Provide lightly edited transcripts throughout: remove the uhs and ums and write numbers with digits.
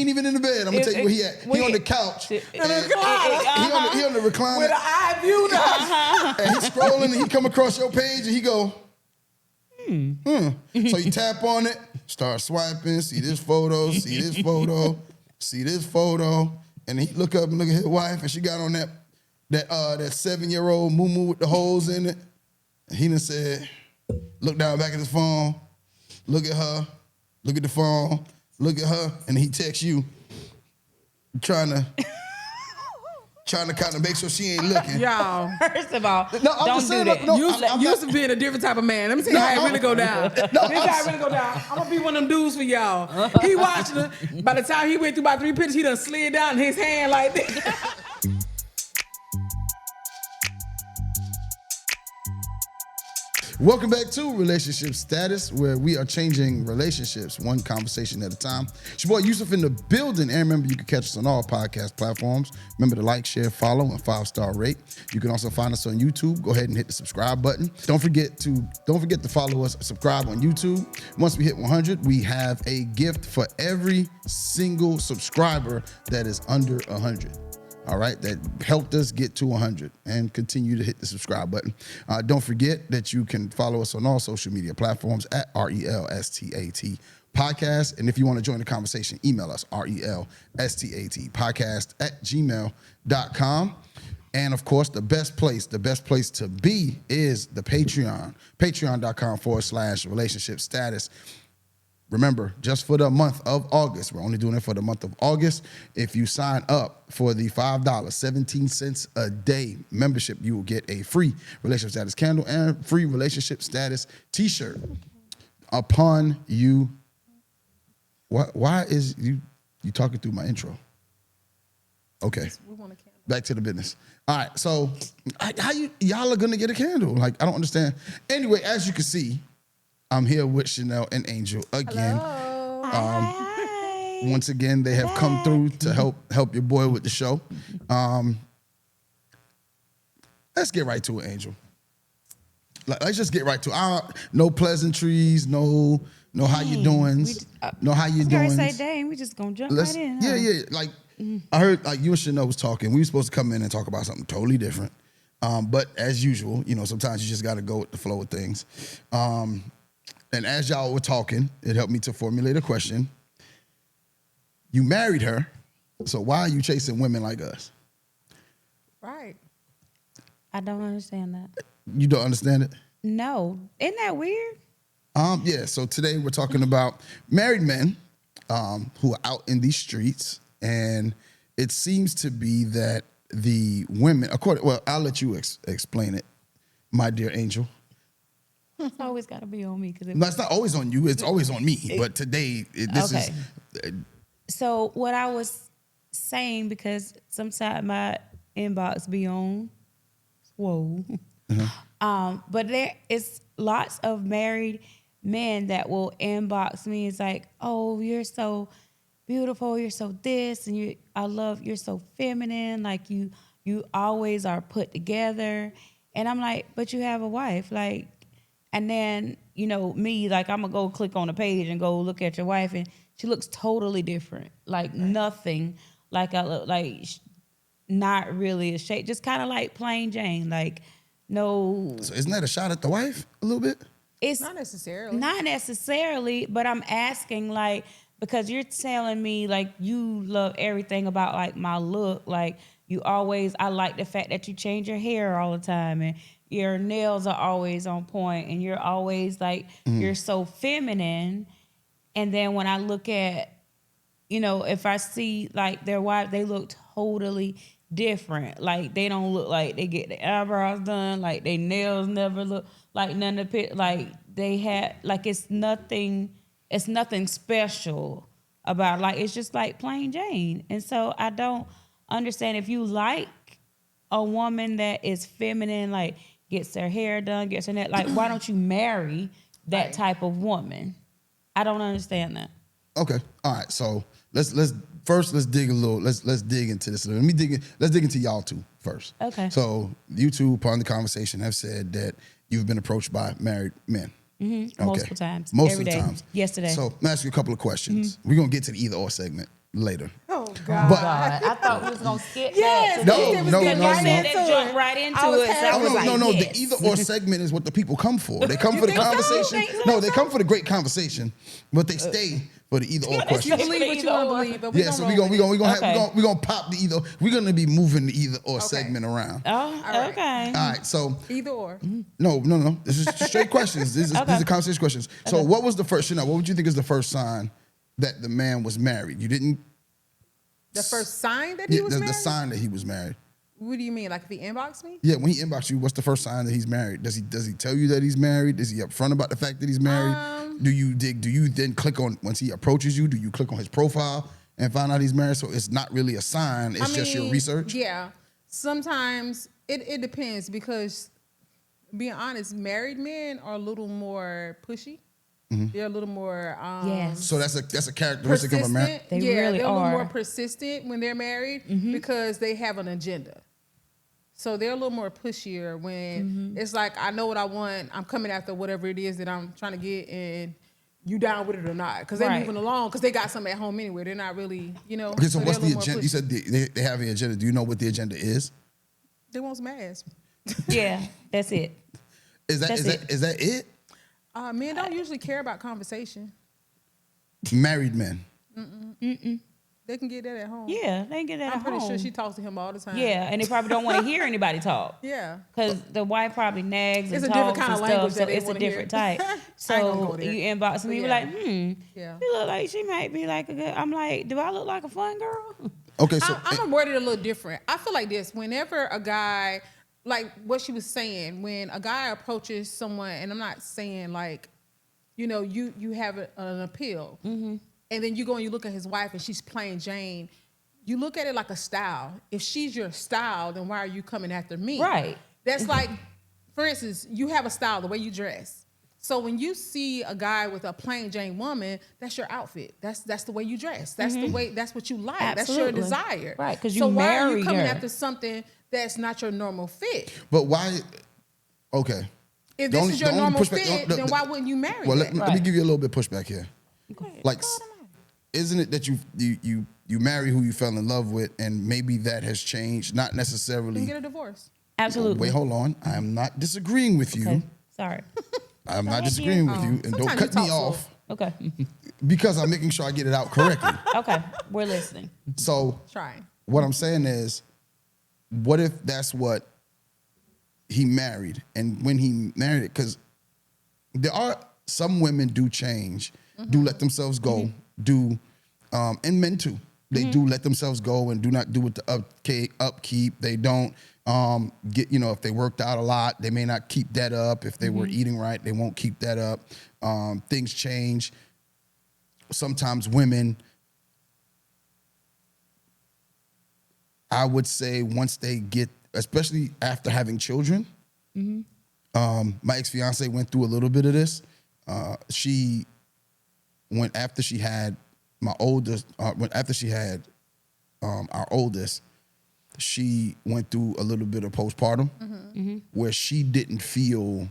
ain't even in the bed. I'm gonna tell you where he at. He on the couch. He on the recliner. With an eye view now. And he's scrolling and he come across your page and he go, So you tap on it, start swiping, see this photo, see this photo, see this photo. And he look up and look at his wife and she got on that 7-year-old moo-moo with the holes in it. And he done said, look down back at his phone, look at her, look at the phone, look at her, and he texts you, trying to kind of make sure she ain't looking. Y'all. First of all, no, don't do that. You used to being a different type of man. Let me tell you how it really go down. This how it really go down. I'm gonna be one of them dudes for y'all. He watching her. By the time he went through about 3 pictures, he done slid down his hand like this. Welcome back to Relationship Status, where we are changing relationships one conversation at a time. It's your boy Yusuf in the building. And remember, you can catch us on all podcast platforms. Remember to like, share, follow, and 5-star rate. You can also find us on YouTube. Go ahead and hit the subscribe button. Don't forget to follow us, subscribe on YouTube. Once we hit 100, we have a gift for every single subscriber that is under 100. All right, that helped us get to 100 and continue to hit the subscribe button. Don't forget that you can follow us on all social media platforms at RELSTAT Podcast. And if you want to join the conversation, email us RELSTAT Podcast at gmail.com. And of course, the best place to be is the Patreon, patreon.com/relationship status. Remember, just for the month of August, we're only doing it for the month of August. If you sign up for the $5.17 a day membership, you will get a free relationship status candle and free relationship status t-shirt. Upon you, why is you talking through my intro? Okay, back to the business. All right, so how y'all are gonna get a candle? Like, I don't understand. Anyway, as you can see, I'm here with Chanel and Angel again. Once again, they have come through to help your boy with the show. Let's get right to it, Angel. Let's just get right to it. No pleasantries, no how you doing, no how you doing. Say, dang, we just gonna jump right in. Huh? Yeah. Like I heard, like you and Chanel was talking. We were supposed to come in and talk about something totally different. But as usual, sometimes you just got to go with the flow of things. And as y'all were talking, it helped me to formulate a question. You married her, so why are you chasing women like us? Right. I don't understand that. You don't understand it? No. Isn't that weird? Yeah, so today we're talking about married men who are out in these streets, and it seems to be that the women, I'll let you explain it, my dear Angel. It's always got to be on me. No, it's not always on you. It's always on me. But today, this is... So what I was saying, because sometimes my inbox be on, whoa. Mm-hmm. But there is lots of married men that will inbox me. It's like, oh, you're so beautiful. You're so this. And you're so feminine. Like you always are put together. And I'm like, but you have a wife. Like, and then, me, like, I'm going to go click on the page and go look at your wife, and she looks totally different. Like, nothing like I look, like, not really a shape. Just kind of like plain Jane. Like, no. So isn't that a shot at the wife a little bit? It's not necessarily. Not necessarily, but I'm asking, like, because you're telling me, like, you love everything about, like, my look. Like, I like the fact that you change your hair all the time, and your nails are always on point, and you're always like, you're so feminine. And then when I look at, if I see like their wife, they look totally different. Like they don't look like they get their eyebrows done, like their nails never look like none of it. Like they had, like it's nothing special about it. Like it's just like plain Jane. And so I don't understand, if you like a woman that is feminine, like gets their hair done, gets her neck, like why don't you marry that type of woman? I don't understand that. Okay. All right. So let's dig a little. Let's dig into this. Let's dig into y'all two first. Okay. So you two, upon the conversation, have said that you've been approached by married men. Mm-hmm. Okay. Multiple times. Most Every of the day. times. Yesterday. So I'm gonna ask you a couple of questions. We're gonna get to the either or segment later. Oh God. But I thought we was gonna skip Yes, that. No, no, Because no, you no. said That jump right into I was it. So I happy. was like, no. yes. The either or segment is what the people come for. They come for the think so? conversation. You think No, so? they come for the great conversation, but they stay for the either or You questions. believe what you want to believe, but we Yeah, so gonna we gonna Okay. pop the either. We're gonna be moving the either or segment around. Oh, right. okay. All right, so either or. no. This is straight questions. These are conversation questions. So, what was the first? What would you think is the first sign that the man was married? You didn't. The first sign that he was married? The sign that he was married. What do you mean? Like if he inboxed me? Yeah, when he inboxed you, what's the first sign that he's married? Does he tell you that he's married? Is he upfront about the fact that he's married? Do you then click on, once he approaches you, do you click on his profile and find out he's married? So it's not really a sign, it's just your research? Yeah. Sometimes it depends because being honest, married men are a little more pushy. They're a little more Yes. So that's a characteristic of a man. persistent. They yeah, really they're a little are. more persistent when they're married because they have an agenda. So they're a little more pushier when it's like, I know what I want. I'm coming after whatever it is that I'm trying to get, and you down with it or not. Because they're Right. moving along because they got something at home anyway. They're not really, Okay, so they're what's a the little more agenda? You said they have an agenda. Do you know what the agenda is? They want some ass. Yeah, that's it. Is That's that it? Men don't usually care about conversation. Married men. They can get that at home. Yeah, they can get that I'm at pretty home. sure she talks to him all the time. Yeah, and they probably don't want to hear anybody talk. Yeah. Because the wife probably nags It's and a different talks kind and of language stuff, that so they it's a wanna different hear. type. I ain't gonna So go there. you inbox me, Yeah. be like, Yeah. you look like she might be like a good. I'm like, do I look like a fun girl? Okay, so I'm gonna word it a little different. I feel like this: whenever a guy, like what she was saying, when a guy approaches someone, and I'm not saying like, you have an appeal, and then you go and you look at his wife, and she's plain Jane. You look at it like a style. If she's your style, then why are you coming after me? Right. That's like, for instance, you have a style, the way you dress. So when you see a guy with a plain Jane woman, that's your outfit. That's the way you dress. That's the way. That's what you like. Absolutely. That's your desire. Right, 'cause you so why are you married coming her. after something that's not your normal fit? but why? Okay. If The this only- is your the only normal pushback- fit, then why wouldn't you marry? Well, that? let me give you a little bit pushback here. ahead. Like, isn't it that you marry who you fell in love with, and maybe that has changed? Not Then necessarily. get a divorce. Absolutely. Wait, hold on. I am not disagreeing with you. Okay. Sorry. I'm not Thank disagreeing you. with you, and don't Sometimes cut you me talk off Okay. because I'm making sure I get it out correctly. Okay. We're listening. So Trying. what I'm saying is, what if that's what he married, and when he married it, because there are some women do change, do let themselves go, and men too. They do let themselves go and do not do with the upkeep. They don't get, if they worked out a lot, they may not keep that up. If they were eating right, they won't keep that up. Things change. Sometimes women, I would say, once they get, especially after having children, my ex-fiance went through a little bit of this. She went after she had my oldest, after she had our oldest, she went through a little bit of postpartum where she didn't feel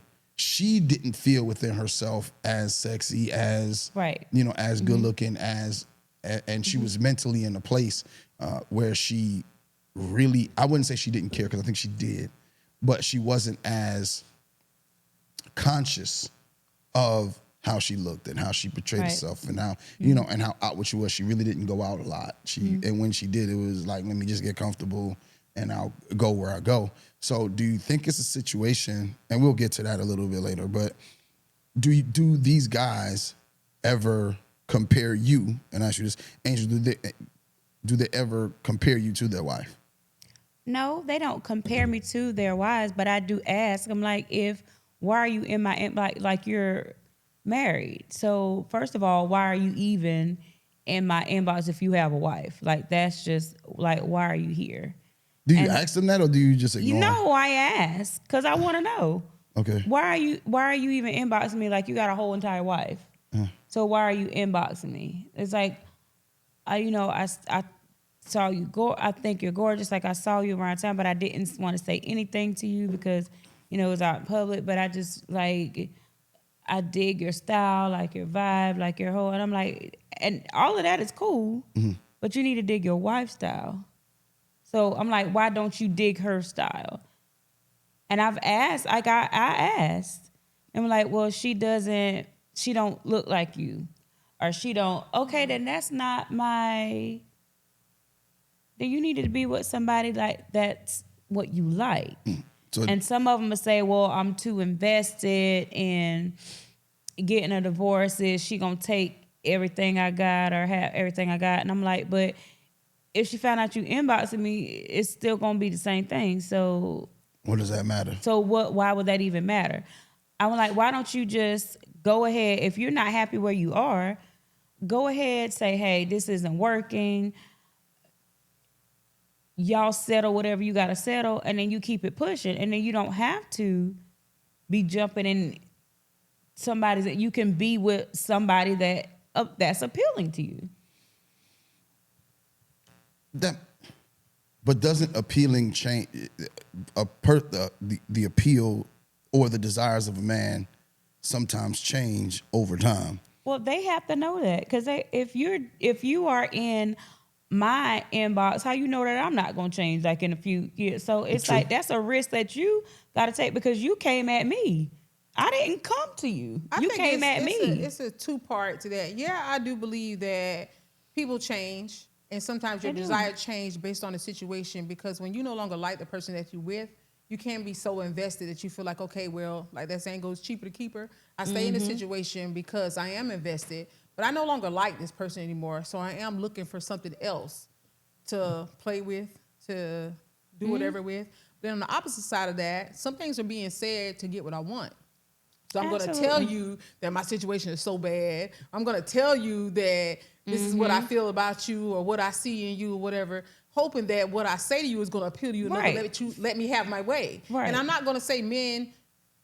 within herself as sexy, as Right. as good looking, and she was mentally in a place where she really, I wouldn't say she didn't care, because I think she did, but she wasn't as conscious of how she looked and how she portrayed Right. herself, and how and how outward she was. She really didn't go out a lot. And when she did, it was like, let me just get comfortable and I'll go where I go. So do you think it's a situation, and we'll get to that a little bit later, but do these guys ever compare you, and I ask you this, Angel, do they ever compare you to their wife? No, they don't compare me to their wives, but I do ask. I'm like, why are you in my inbox? Like, you're married. So first of all, why are you even in my inbox if you have a wife? Like, that's just like, why are you here? Do you And- ask them that, or do you just ignore? You know, I ask because I want to know. Okay. Why are you even inboxing me like you got a whole entire wife? So why are you inboxing me? It's like, I saw you go. I think you're gorgeous. Like, I saw you around town, but I didn't want to say anything to you because it was out in public. But I just I dig your style, like your vibe, like your whole. And I'm like, and all of that is cool. but you need to dig your wife's style. So I'm like, why don't you dig her style? And I've asked, I asked. And I'm like, well, she don't look like you. Or she don't, okay, then that's not my, then you needed to be with somebody like that's what you like. So, And some of them will say, well, I'm too invested in getting a divorce. Is she gonna take everything I got or have everything I got? And I'm like, but if she found out you inboxing me, it's still gonna be the same thing. So what does that matter? So why would that even matter? I'm like, why don't you just go ahead? If you're not happy where you are, go ahead, say, hey, this isn't working. Y'all settle whatever you gotta settle, and then you keep it pushing. And then you don't have to be jumping in somebody that you can be with somebody that's appealing to you. But doesn't appealing change the appeal or the desires of a man sometimes change over time? Well, they have to know that, because if you are in my inbox, how you know that I'm not going to change like in a few years? So it's True. like that's a risk that you got to take, because you came at me. I didn't come to you. You came at me. It's a two-part to that. Yeah, I do believe that people change, and sometimes your desire change based on the situation, because when you no longer like the person that you're with, you can't be so invested that you feel like, okay, well, like that saying goes, cheaper to keep her. I stay in the situation because I am invested, but I no longer like this person anymore, so I am looking for something else to play with, to do whatever with. Then on the opposite side of that, some things are being said to get what I want. So I'm going to tell you that my situation is so bad. I'm going to tell you that this is what I feel about you or what I see in you or whatever, hoping that what I say to you is going to appeal to you and let me have my way. Right. And I'm not going to say men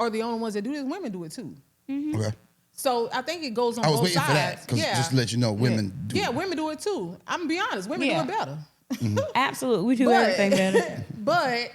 are the only ones that do this. Women do it too. Okay. So I think it goes on both sides. I was waiting for that, because just to let you know, women do it. Yeah, women do it too. I'm going to be honest. Women do it better. Absolutely. We do everything better. But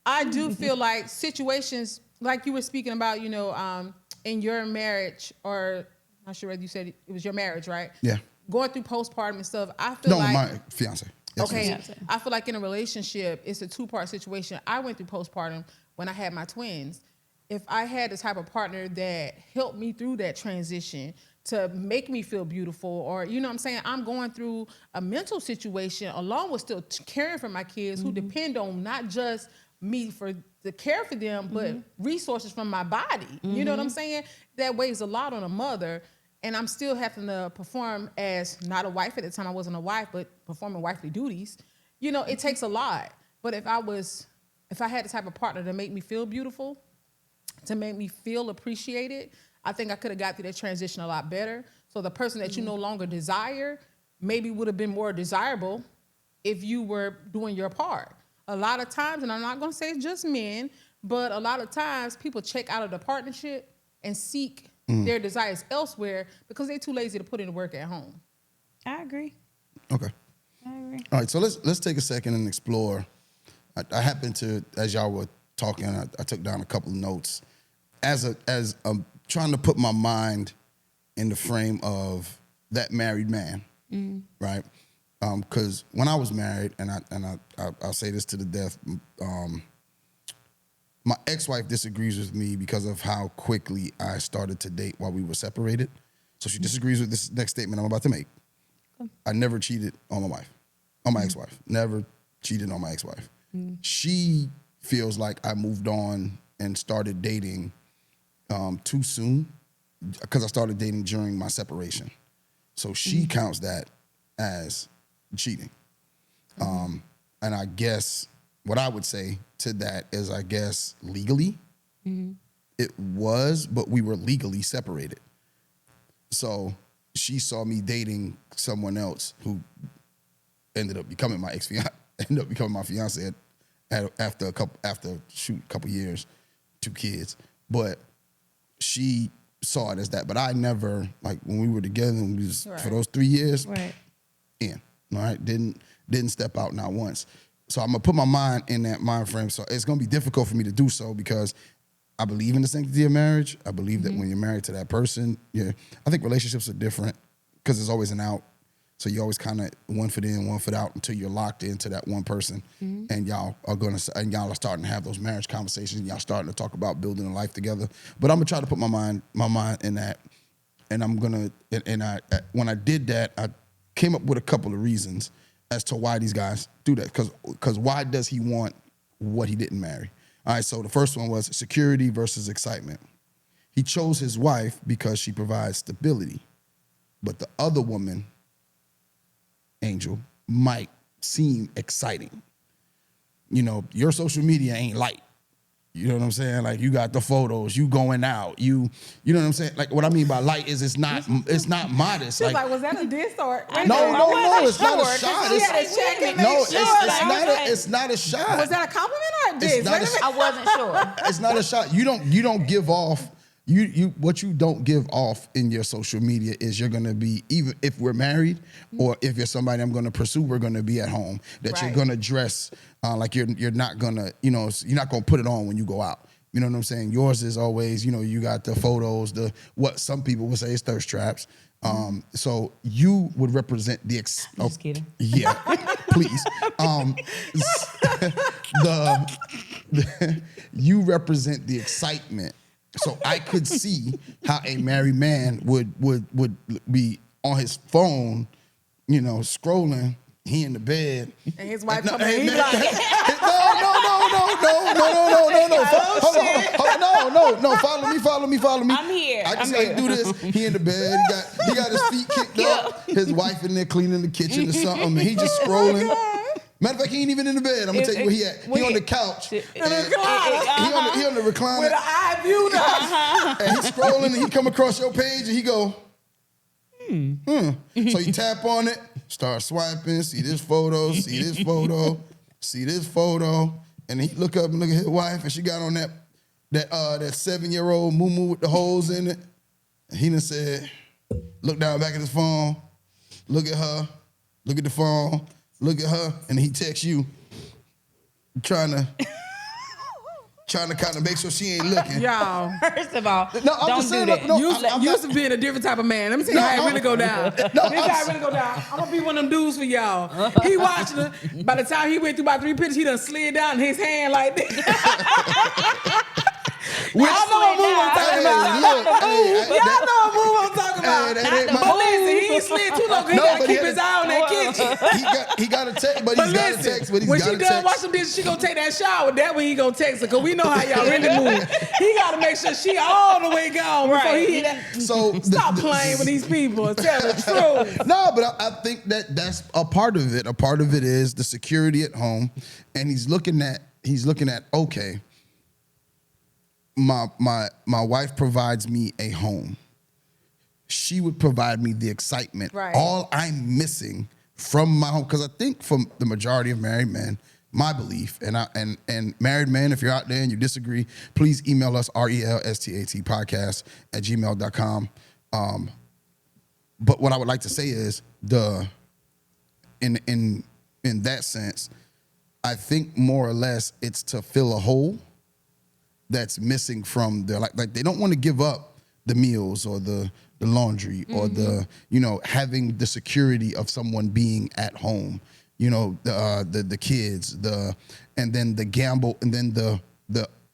I do feel like situations, like you were speaking about, in your marriage, or I'm not sure whether you said it was your marriage, right? Yeah. Going through postpartum and stuff, I feel like... No, my fiance. Yes, okay, yes. I feel like in a relationship, it's a two-part situation. I went through postpartum when I had my twins. If I had the type of partner that helped me through that transition to make me feel beautiful, or, you know what I'm saying, I'm going through a mental situation along with still caring for my kids who depend on not just me for the care for them, but resources from my body. You know what I'm saying? That weighs a lot on a mother. And I'm still having to perform as not a wife at the time. I wasn't a wife, but performing wifely duties. It takes a lot. But if I had the type of partner to make me feel beautiful, to make me feel appreciated, I think I could have got through that transition a lot better. So the person that you no longer desire maybe would have been more desirable if you were doing your part. A lot of times, and I'm not going to say it's just men, but a lot of times people check out of the partnership and seek their desires elsewhere because they're too lazy to put in the work at home. I agree. Okay. I agree. All right, so let's take a second and explore. I happened to, as y'all were talking, I took down a couple of notes. As I'm trying to put my mind in the frame of that married man, right? Because when I was married, and I'll say this to the death, my ex-wife disagrees with me because of how quickly I started to date while we were separated. So she disagrees with this next statement I'm about to make. I never cheated on my wife, on my ex-wife. Never cheated on my ex-wife. She feels like I moved on and started dating too soon because I started dating during my separation. So she counts that as cheating. And I guess what I would say to that is, I guess, legally, it was, but we were legally separated. So she saw me dating someone else who ended up becoming my ex-fiance, ended up becoming my fiance after a couple years, 2 kids. But she saw it as that. But I never, like, when we were together, and we was, for those 3 years, in, all right? Didn't step out not once. So I'm gonna put my mind in that mind frame. So it's gonna be difficult for me to do so because I believe in the sanctity of marriage. I believe that when you're married to that person, I think relationships are different because there's always an out. So you always kind of one foot in, one foot out until you're locked into that one person, and y'all are starting to have those marriage conversations. And y'all starting to talk about building a life together. But I'm gonna try to put my mind in that, and when I did that, I came up with a couple of reasons as to why these guys do that. Because why does he want what he didn't marry? All right. So the first one was security versus excitement. He chose his wife because she provides stability, but the other woman, Angel, might seem exciting. You know, your social media ain't light. You know what I'm saying? Like, you got the photos, you going out, you know what I'm saying? Like, what I mean by light is it's not modest. She's like, was that a diss or? No, it's not a shot. It's not a shot. Was that a compliment or a diss? I wasn't sure. It's not a shot. You don't give off. What you don't give off in your social media is you're gonna be, even if we're married or if you're somebody I'm gonna pursue, we're gonna be at home. That you're gonna dress like you're not gonna, you're not gonna put it on when you go out. You know what I'm saying? Yours is always, you got the photos, what some people would say is thirst traps. So you would represent the Just kidding. Yeah, please. You represent the excitement. So I could see how a married man would be on his phone, scrolling. He in the bed, and his wife coming in. No. Hold on. Follow me. I'm here. I just do this. He in the bed. He got his feet kicked up. His wife in there cleaning the kitchen or something. And he just scrolling. Matter of fact, he ain't even in the bed. I'm gonna tell you where he at. He on the couch. He on the recliner. With an eye view now. And he's scrolling and he come across your page and he go, So you tap on it, start swiping, see this photo, and he look up and look at his wife, and she got on that 7-year-old moo with the holes in it. And he done said, look down back at his phone, look at her, look at the phone, look at her, and he texts you, trying to kind of make sure she ain't looking. Y'all. First of all, No, I'm don't just saying, do that. look, Yusuf being a different type of man. Let me tell you how it really go down. This how it really go down. I'm gonna be one of them dudes for y'all. He watching her. By the time he went through about 3 pictures, he done slid down his hand like this. Y'all know what move I'm talking about. Y'all know what move I'm talking about. But listen, he ain't slid too long. He gotta keep his eye on that kitchen. He got to text, but he's got to text. But he's when got she to done text. washing dishes, she gonna take that shower. That when he gonna text her, cause we know how y'all really move. He gotta make sure she all the way gone before he hit that. So Stop playing with these people. Tell the truth. No, but I think that's a part of it. A part of it is the security at home, and he's looking at okay. My wife provides me a home. She would provide me the excitement. Right. All I'm missing from my home, because I think from the majority of married men, my belief, and married men, if you're out there and you disagree, please email us relstatpodcast@gmail.com. But what I would like to say is in that sense, I think more or less it's to fill a hole that's missing from their, like they don't want to give up the meals or the laundry or the having the security of someone being at home, the kids, and then the gamble, and then the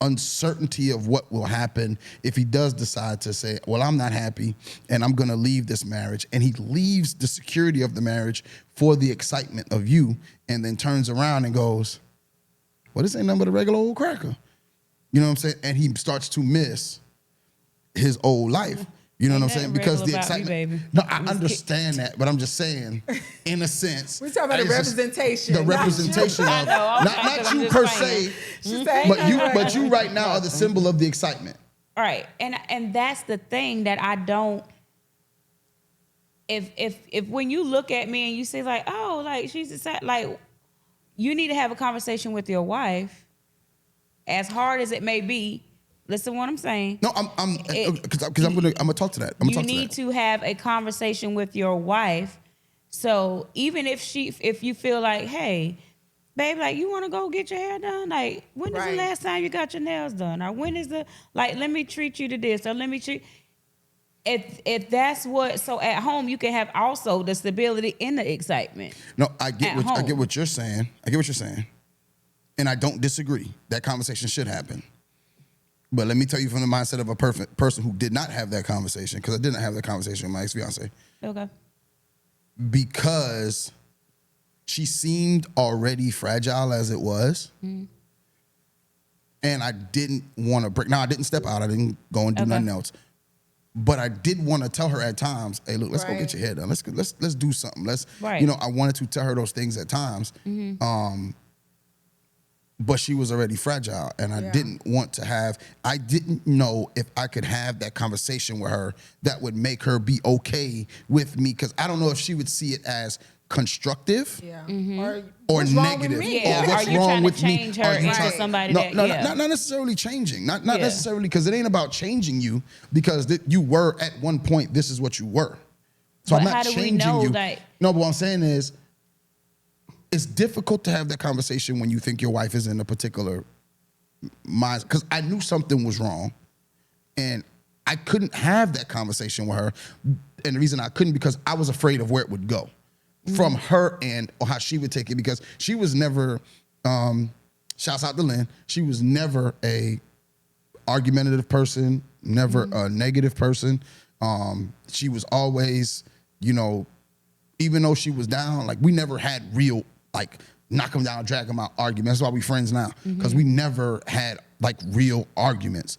uncertainty of what will happen if he does decide to say, well, I'm not happy and I'm going to leave this marriage, and he leaves the security of the marriage for the excitement of you, and then turns around and goes, well, this ain't nothing but a regular old cracker. You know what I'm saying? And he starts to miss his old life. You know what I'm saying? Because the excitement. baby. No, I understand that, but I'm just saying, in a sense. We're talking about the representation. The representation of, not you per se, but you right now are the symbol of the excitement. All right. And that's the thing that I don't, if when you look at me and you say like, oh, like she's excited, like you need to have a conversation with your wife. As hard as it may be, listen to what I'm saying. No, because I'm gonna talk to that. You need to have a conversation with your wife. So even if you feel like, hey, babe, like you want to go get your hair done, like when is the last time you got your nails done, or when is let me treat you to this, or let me treat. if that's what, so at home you can have also the stability and the excitement. No, I get what you're saying. And I don't disagree. That conversation should happen. But let me tell you from the mindset of a perfect person who did not have that conversation, because I didn't have that conversation with my ex-fiance. Okay. Because she seemed already fragile as it was. Mm. And I didn't want to break. Now, I didn't step out. I didn't go and do nothing else. But I did want to tell her at times, hey, look, let's go get your hair done. Let's do something. I wanted to tell her those things at times. Mm-hmm. But she was already fragile, and I didn't know if I could have that conversation with her that would make her be okay with me, because I don't know if she would see it as constructive or negative. Yeah. Or what's Are you wrong trying with to change me? her into somebody not necessarily changing. Not necessarily, because it ain't about changing you, because you were at one point, this is what you were. So but I'm not how do changing we know you. that? No, but what I'm saying is, it's difficult to have that conversation when you think your wife is in a particular mind, because I knew something was wrong, and I couldn't have that conversation with her. And the reason I couldn't, because I was afraid of where it would go from her end, or how she would take it, because she was never, shouts out to Lynn, she was never a argumentative person, never a negative person. She was always, even though she was down, like, we never had real, like, knock them down, drag them out arguments. That's why we friends now, because we never had, like, real arguments.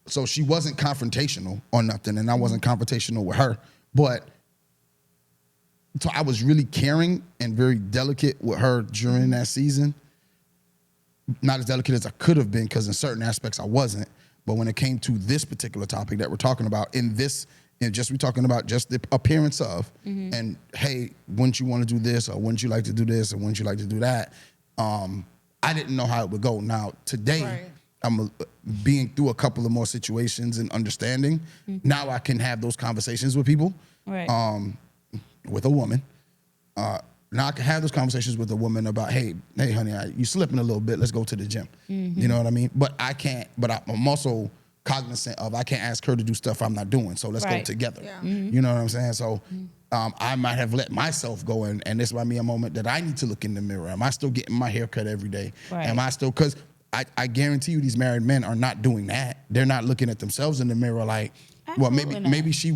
So she wasn't confrontational or nothing, and I wasn't confrontational with her. But so I was really caring and very delicate with her during that season. Not as delicate as I could have been, because in certain aspects I wasn't. But when it came to this particular topic that we're talking about, we're talking about just the appearance of, and hey, wouldn't you want to do this, or wouldn't you like to do this, or wouldn't you like to do that? I didn't know how it would go. Now today, I'm being through a couple of more situations and understanding. Now I can have those conversations with people, with a woman. Now I can have those conversations with a woman about, hey, honey, you slipping a little bit. Let's go to the gym. You know what I mean? But I can't. But I'm also cognizant of, I can't ask her to do stuff I'm not doing. So let's go together. Yeah. You know what I'm saying? So I might have let myself go, and this might be a moment that I need to look in the mirror. Am I still getting my hair cut every day? Am I still, because I guarantee you these married men are not doing that. They're not looking at themselves in the mirror like, absolutely maybe she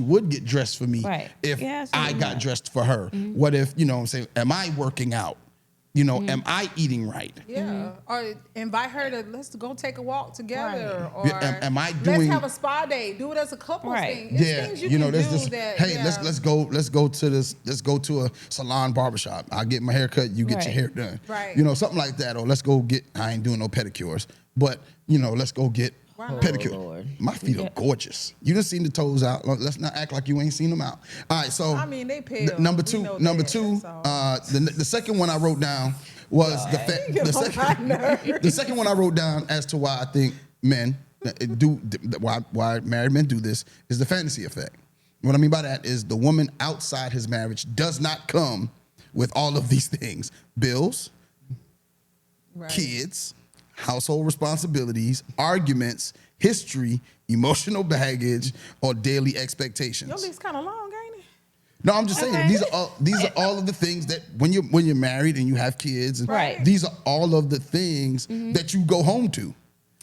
would get dressed for me if I got dressed for her. What if, I'm saying, am I working out? Am I eating right? Yeah. Or invite her to, let's go take a walk together. Or am I doing, let's have a spa day. Do it as a couple thing. It's things you can there's do this, that. Hey, let's go to a salon barbershop. I'll get my hair cut, you get your hair done. Right. Something like that. Or let's go get, I ain't doing no pedicures, but let's go get pedicure. Lord. My feet are gorgeous. You done seen the toes out. Let's not act like you ain't seen them out. All right, so I mean, they pale. Number two. The second one I wrote down was the second one I wrote down as to why I think men why married men do this is the fantasy effect. What I mean by that is the woman outside his marriage does not come with all of these things: bills, kids, household responsibilities, arguments, history, emotional baggage, or daily expectations. Your list kind of long, ain't it? No, I'm just saying these are all of the things that when you're married and you have kids, and these are all of the things that you go home to.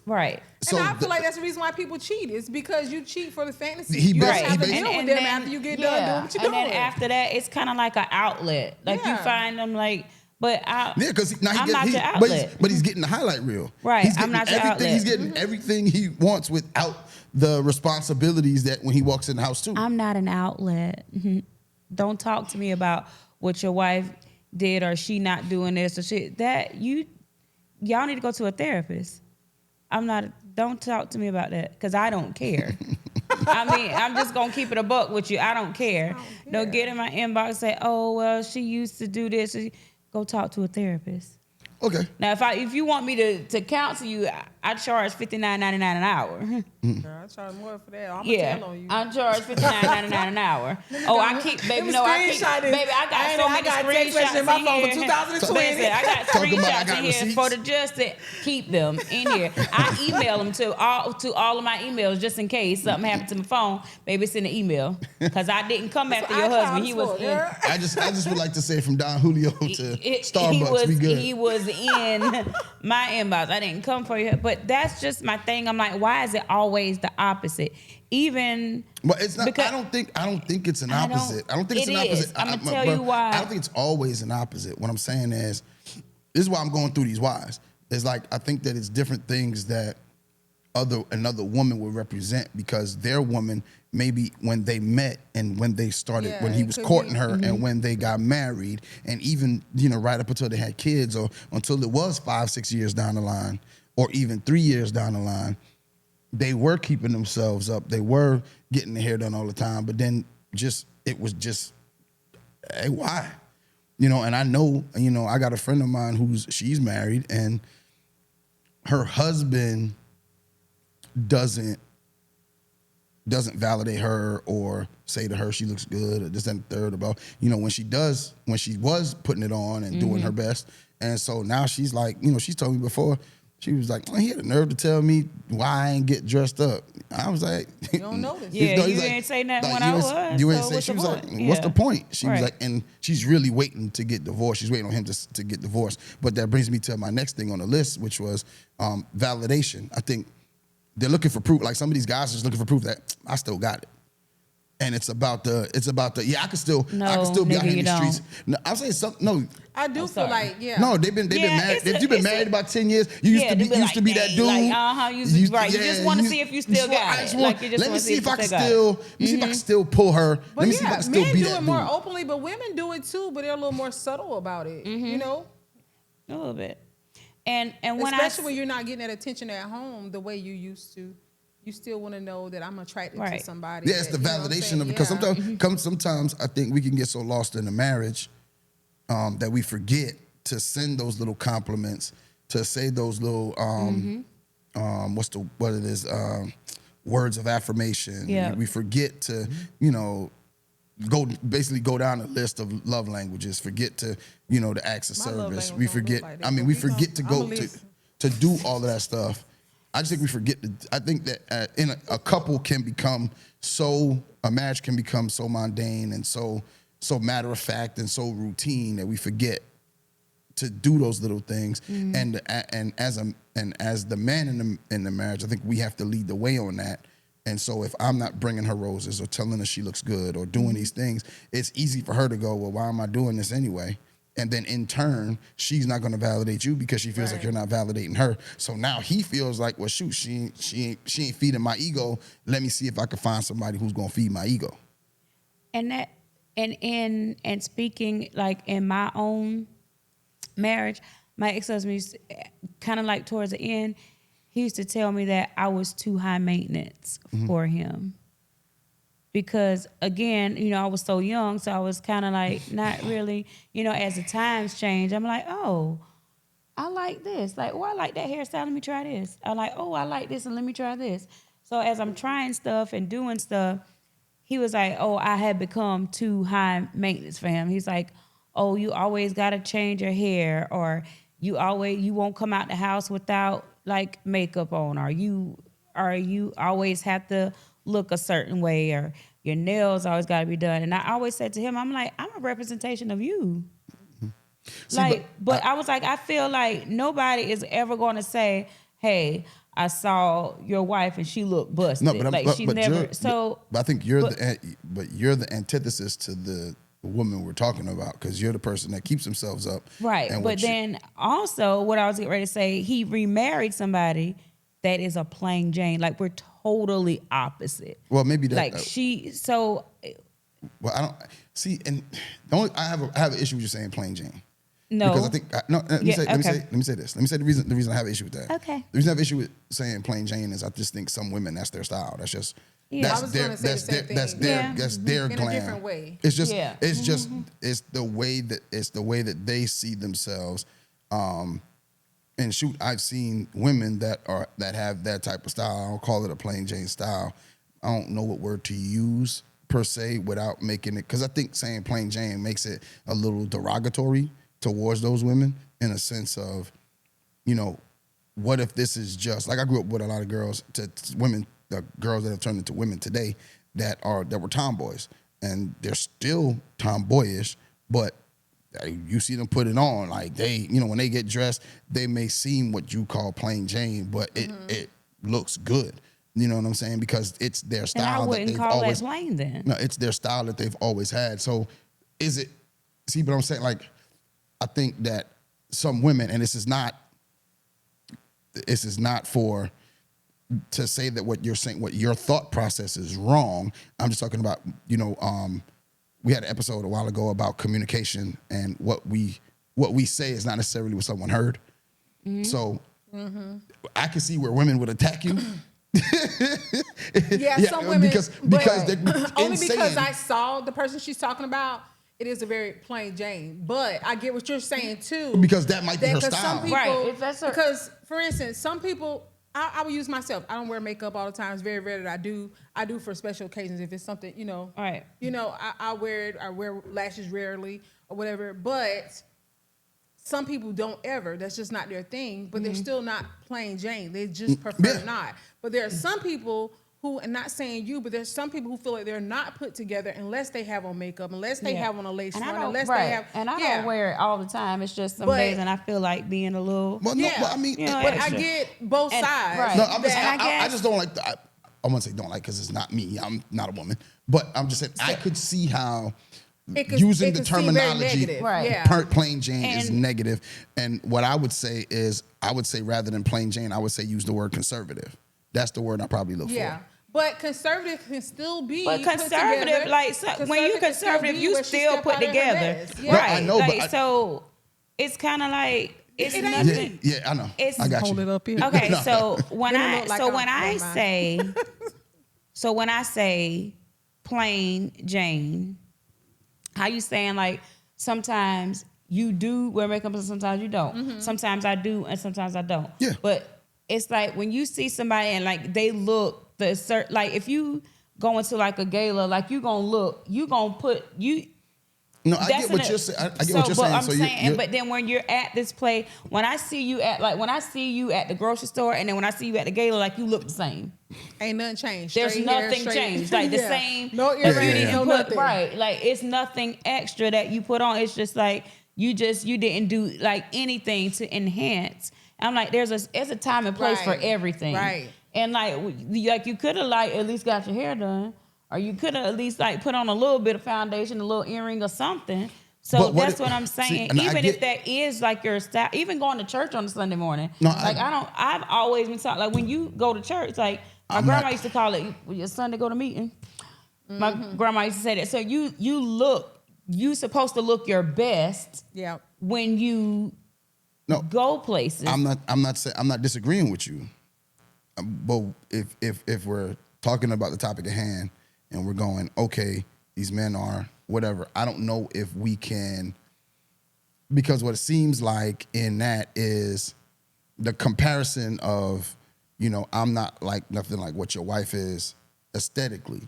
Right. So and I feel like that's the reason why people cheat. It's because you cheat for the fantasy. You don't have to deal with them after you get done doing what you're doing. And then after that, it's kind of like an outlet. Like you find them like. But because now I'm not your outlet. But he's getting the highlight reel. Right, I'm not your outlet. He's getting everything he wants without the responsibilities that when he walks in the house too. I'm not an outlet. Don't talk to me about what your wife did or she not doing this or shit. Y'all need to go to a therapist. Don't talk to me about that, because I don't care. I mean, I'm just gonna keep it a buck with you. I don't care. Don't get in my inbox and say, oh well, she used to do this. Go talk to a therapist. Okay. Now, if you want me to counsel you, I charge $59.99 an hour. Girl, I charge more for that. I'm gonna Yeah, tell on you. I charge $59.99 an hour. Oh, I keep, baby. No, I keep, baby. I got so many screenshots in my phone for 2020. I got Talking about I screenshots got in here receipts. for the just to keep them in here. I email them to all of my emails just in case something happened to my phone. Baby, send an email because I didn't come after your husband. He was in. I just would like to say from Don Julio to Starbucks, we good. He was in my inbox. I didn't come for you, but that's just my thing. I'm like, why is it always the opposite? Even But it's not. because I don't think it's an opposite. I don't think it's an opposite. I'm gonna tell you why. I don't think it's always an opposite. What I'm saying is, this is why I'm going through these whys. It's like I think that it's different things that another woman would represent because their woman maybe when they met and when they started when he was courting her and when they got married and even right up until they had kids or until it was 5-6 years down the line or even 3 years down the line, they were keeping themselves up. They were getting their hair done all the time, but then it was just, hey, why? And I know, I got a friend of mine she's married and her husband doesn't validate her or say to her she looks good or this and the third about, when she was putting it on and doing her best. And so now she's like, she's told me before, she was like, he had the nerve to tell me why I ain't get dressed up. I was like, you don't notice. Yeah, you didn't say nothing when I was. You didn't say. She was like, what's the point? She was like, and she's really waiting to get divorced. She's waiting on him to get divorced. But that brings me to my next thing on the list, which was validation. I think they're looking for proof. Like some of these guys are just looking for proof that I still got it. And it's about the I can still be out here in the streets. No, I'm saying something. No, I do feel like No, they've been married. If you've been married about 10 years, you used to be that dude. Like, you just want to see if you still got it. Let me see if I can still pull her. Let me see if I can still be that dude. Men do it more openly, but women do it too. But they're a little more subtle about it. A little bit. And when especially when you're not getting that attention at home the way you used to. You still want to know that I'm attracted to somebody. Yeah, it's the validation of it. Because sometimes I think we can get so lost in a marriage that we forget to send those little compliments, to say those little words of affirmation. Yeah. We forget to go down a list of love languages. Forget to the acts of service. We forget. We forget to go to do all of that stuff. I just think we forget. I think that in a couple can become a marriage can become so mundane and so matter of fact and so routine that we forget to do those little things. And as the man in the marriage, I think we have to lead the way on that. And so if I'm not bringing her roses or telling her she looks good or doing these things, it's easy for her to go, well, why am I doing this anyway? And then in turn, she's not going to validate you because she feels like you're not validating her. So now he feels like, well, shoot, she ain't feeding my ego. Let me see if I can find somebody who's going to feed my ego. And speaking like in my own marriage, my ex-husband used kind of like towards the end, he used to tell me that I was too high maintenance for him. Because again, I was so young, so I was kind of like not really, as the times change, I'm like, oh, I like this. Like, oh, I like that hairstyle. Let me try this. I'm like, oh, I like this, and let me try this. So as I'm trying stuff and doing stuff, he was like, oh, I had become too high maintenance for him. He's like, oh, you always got to change your hair, or you won't come out the house without like makeup on, or you always have to look a certain way, or your nails always got to be done. And I always said to him, I'm like, I'm a representation of you. But I was like, I feel like nobody is ever going to say, hey, I saw your wife and she looked busted. No, but I think you're the antithesis to the woman we're talking about, because you're the person that keeps themselves up. Right. But then also what I was getting ready to say, he remarried somebody that is a plain Jane. Like, we're totally opposite. Well, maybe that. Like Well, I don't see, and I have an issue with you saying plain Jane. No, because I think let me say this. Let me say the reason I have an issue with that. Okay. The reason I have an issue with saying plain Jane is I just think some women, that's their style. That's just that's their glam. In a different way. It's just it's the way that they see themselves. and shoot, I've seen women that have that type of style. I don't call it a plain Jane style. I don't know what word to use per se without making it, because I think saying plain Jane makes it a little derogatory towards those women in a sense of, what if this is just like I grew up with a lot of girls, women, the girls that have turned into women today that were tomboys, and they're still tomboyish, but you see them put it on like they, when they get dressed, they may seem what you call plain Jane, but it looks good. You know what I'm saying? Because it's their style. And I wouldn't call that plain then. No, it's their style that they've always had. So is it, see what I'm saying? Like, I think that some women, and this is not for, to say that what you're saying, what your thought process is wrong. I'm just talking about, we had an episode a while ago about communication, and what we say is not necessarily what someone heard. Mm-hmm. So I can see where women would attack you. Some women, because only because I saw the person she's talking about. It is a very plain Jane, but I get what you're saying too. Because that might be her style, some people, right? Because, for instance, some people, I will use myself. I don't wear makeup all the time. It's very rare that I do. I do for special occasions if it's something, Right. I wear it. I wear lashes rarely or whatever. But some people don't ever. That's just not their thing. But they're still not plain Jane. They just prefer not. But there are some people who, and not saying you, but there's some people who feel like they're not put together unless they have on makeup, unless they have on a lace front, unless they have. And I don't wear it all the time. It's just some days, and I feel like being a little. But I get both sides. Right. No, I just don't like. I won't say don't like because it's not me. I'm not a woman, but I'm just saying I could see how. Using the terminology, plain Jane is negative. And what I would say is, rather than plain Jane, I would say use the word conservative. That's the word I probably look for. Yeah. But conservative can still be. But conservative, when you conservative, you still put together. Yeah. Right. I know, so it's kind of like, it's nothing. Yeah, I know. I got hold you. it up here. Okay, so when I say plain Jane, how you saying like sometimes you do wear makeup and sometimes you don't. Mm-hmm. Sometimes I do and sometimes I don't. Yeah. But it's like when you see somebody and like they look like if you go into like a gala, like you gonna put. No, I get what you're saying. I get what you're saying. I'm saying, but then when you're at this play, when I see you at the grocery store, and then when I see you at the gala, like you look the same. Ain't nothing changed. There's nothing changed. Like the same. No earrings, no nothing. Right. Like it's nothing extra that you put on. It's just like you didn't do like anything to enhance. I'm like, there's a time and place for everything. Right. And like you could have like at least got your hair done. Or you could have at least like put on a little bit of foundation, a little earring or something. So that's what I'm saying. Even if that is like your style, even going to church on a Sunday morning. No, I've always been taught, like when you go to church, like my grandma used to call it, your Sunday go to meeting. Mm-hmm. My grandma used to say that. So you supposed to look your best when you go places. I'm not disagreeing with you. But if we're talking about the topic at hand, and we're going, okay, these men are whatever. I don't know if we can, because what it seems like in that is the comparison of, I'm not like nothing like what your wife is aesthetically.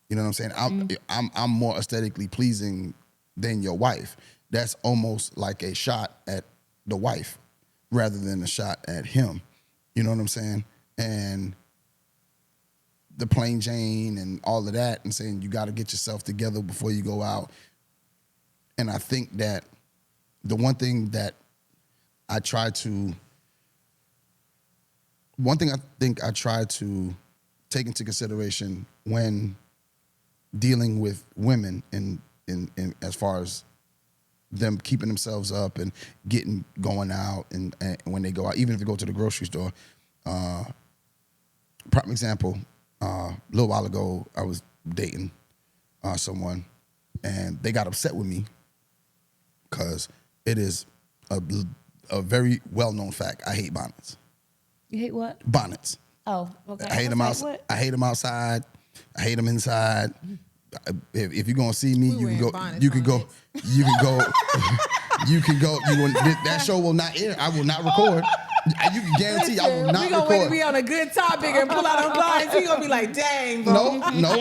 You know what I'm saying? I'm more aesthetically pleasing than your wife. That's almost like a shot at the wife rather than a shot at him. You know what I'm saying? And the plain Jane and all of that, and saying you got to get yourself together before you go out. And I think that the one thing that I try to take into consideration when dealing with women in as far as them keeping themselves up and going out and when they go out, even if they go to the grocery store. Prime example. A little while ago, I was dating someone, and they got upset with me because it is a very well-known fact. I hate bonnets. You hate what? Bonnets. Oh, okay. I hate them outside. I hate them outside. I hate them inside. If you're gonna see me, you can go. You can go. That show will not air. I will not record. You can guarantee I will not we gonna record. wait to be on a good topic and pull out our blinds. He gonna be like, dang, bro. No.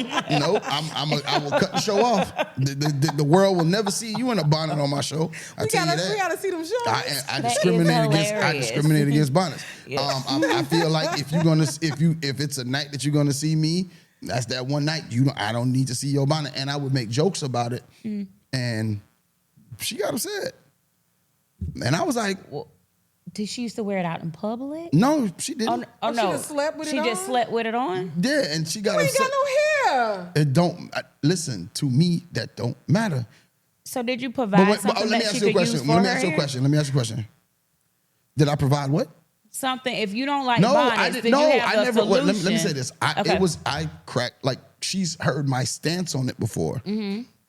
I will cut the show off. The world will never see you in a bonnet on my show. I tell you that. We gotta see them shows. I That is discriminate against bonnets. Yes. I feel like if it's a night that you're gonna see me, that's that one night. I don't need to see your bonnet, and I would make jokes about it, and she got upset, and I was like, Well, did she used to wear it out in public? no, she didn't. Oh she no, just slept with it She just on? slept with it on. Yeah, and she got You ain't upset. got no hair. It don't listen to me. That don't matter. So did you provide something let me that ask she you a could use question. for Let me her ask you a hair? question. Let me ask you a question. Did I provide what? Something. If you don't like No, bonnets, I didn't. then No, you have I the never. Let me solution. say this. I cracked, like, she's heard my stance on it before.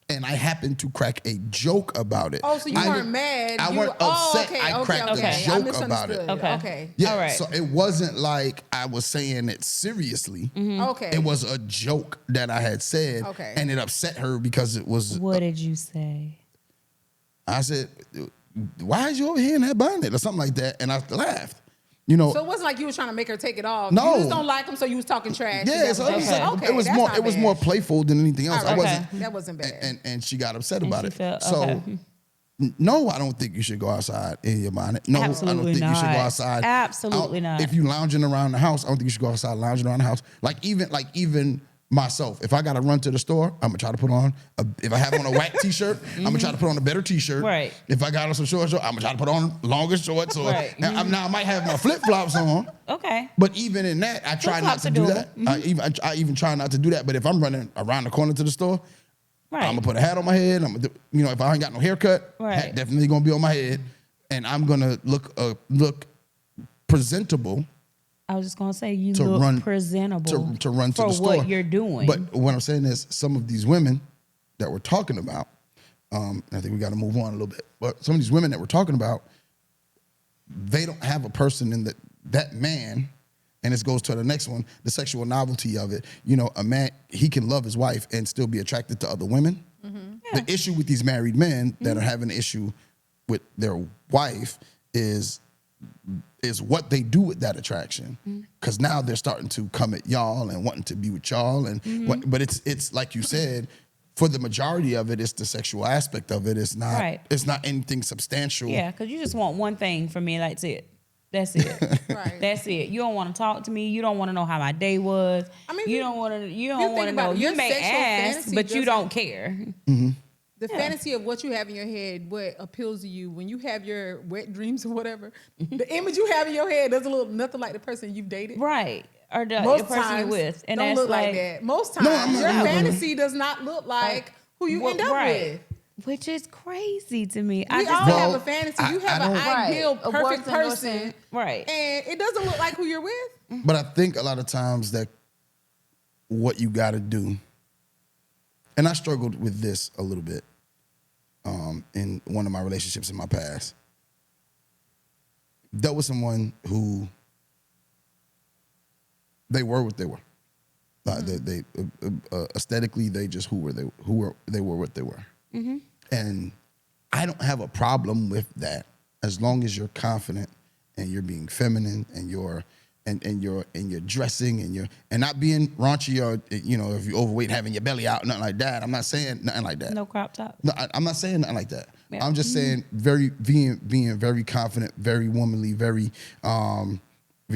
And I happened to crack a joke about it. Oh, so you weren't mad. I You wasn't were- upset. okay, I cracked okay. a I joke about it. misunderstood. Okay. Yeah, All right. so it wasn't like I was saying it seriously. Okay. It was a joke that I had said. Okay. And it upset her because it was. What did you say? I said, why is you over here in that bonnet or something like that? And I laughed. You know. So it wasn't like you was trying to make her take it off. No. You just don't like him, so you was talking trash. Yeah, so it was, Okay. like, it was that's more. not It was bad. more playful than anything else. All I right. wasn't. That wasn't bad. And she got upset about she it. felt- So, okay. no, I don't think you should go outside in your bonnet. No, I don't Absolutely think you should go not. outside. Absolutely not. If you lounging around the house, I don't think you should go outside lounging around the house. Like even myself, if I got to run to the store, I'm gonna try to put on. If I have on a whack t-shirt, I'm gonna try to put on a better t-shirt. Right. If I got on some shorts, I'm gonna try to put on longer shorts. Or Right. now I might have my flip flops on. Okay. But even in that, I try not Flip-flops to are do doable. that. I even try not to do that. But if I'm running around the corner to the store, Right. I'm gonna put a hat on my head. I'm gonna if I ain't got no haircut, Right. hat definitely gonna be on my head, and I'm gonna look presentable I was just gonna say you to look run presentable to run to for the store. what you're doing. But what I'm saying is, some of these women that we're talking about, and I think we got to move on a little bit. But some of these women that we're talking about, they don't have a person in that man. And this goes to the next one, the sexual novelty of it. You know, a man, he can love his wife and still be attracted to other women. The issue with these married men that are having an issue with their wife is what they do with that attraction. Because now they're starting to come at y'all and wanting to be with y'all. But it's like you said, for the majority of it, it's the sexual aspect of it. It's not. Right. It's not anything substantial. yeah, because you just want one thing from me. That's it. That's it. Right. That's it. You don't want to talk to me. You don't want to know how my day was. I mean, you you- don't want to. You you don't think want to about know. it, You your may sexual ask, fantasy but you doesn't- don't care. The fantasy of what you have in your head, what appeals to you when you have your wet dreams or whatever, the image you have in your head doesn't look nothing like the person you've dated. Right. Or the Most person times you're with. And don't that's look like like that. Most times I'm your not- fantasy does not look like who you end up right. with. Which is crazy to me. We all Well, have a fantasy. You have I an don't- ideal Right. A perfect person, person, right. And it doesn't look like who you're with. But I think a lot of times that what you got to do, and I struggled with this a little bit in one of my relationships in my past. Dealt with someone who they were what they were. They aesthetically, they just they were what they were. And I don't have a problem with that as long as you're confident and you're being feminine and you're dressing and not being raunchy or if you're overweight having your belly out, nothing like that. I'm not saying nothing like that. No crop top. No, I'm not saying nothing like that. Yeah. I'm just saying being very confident, very womanly, very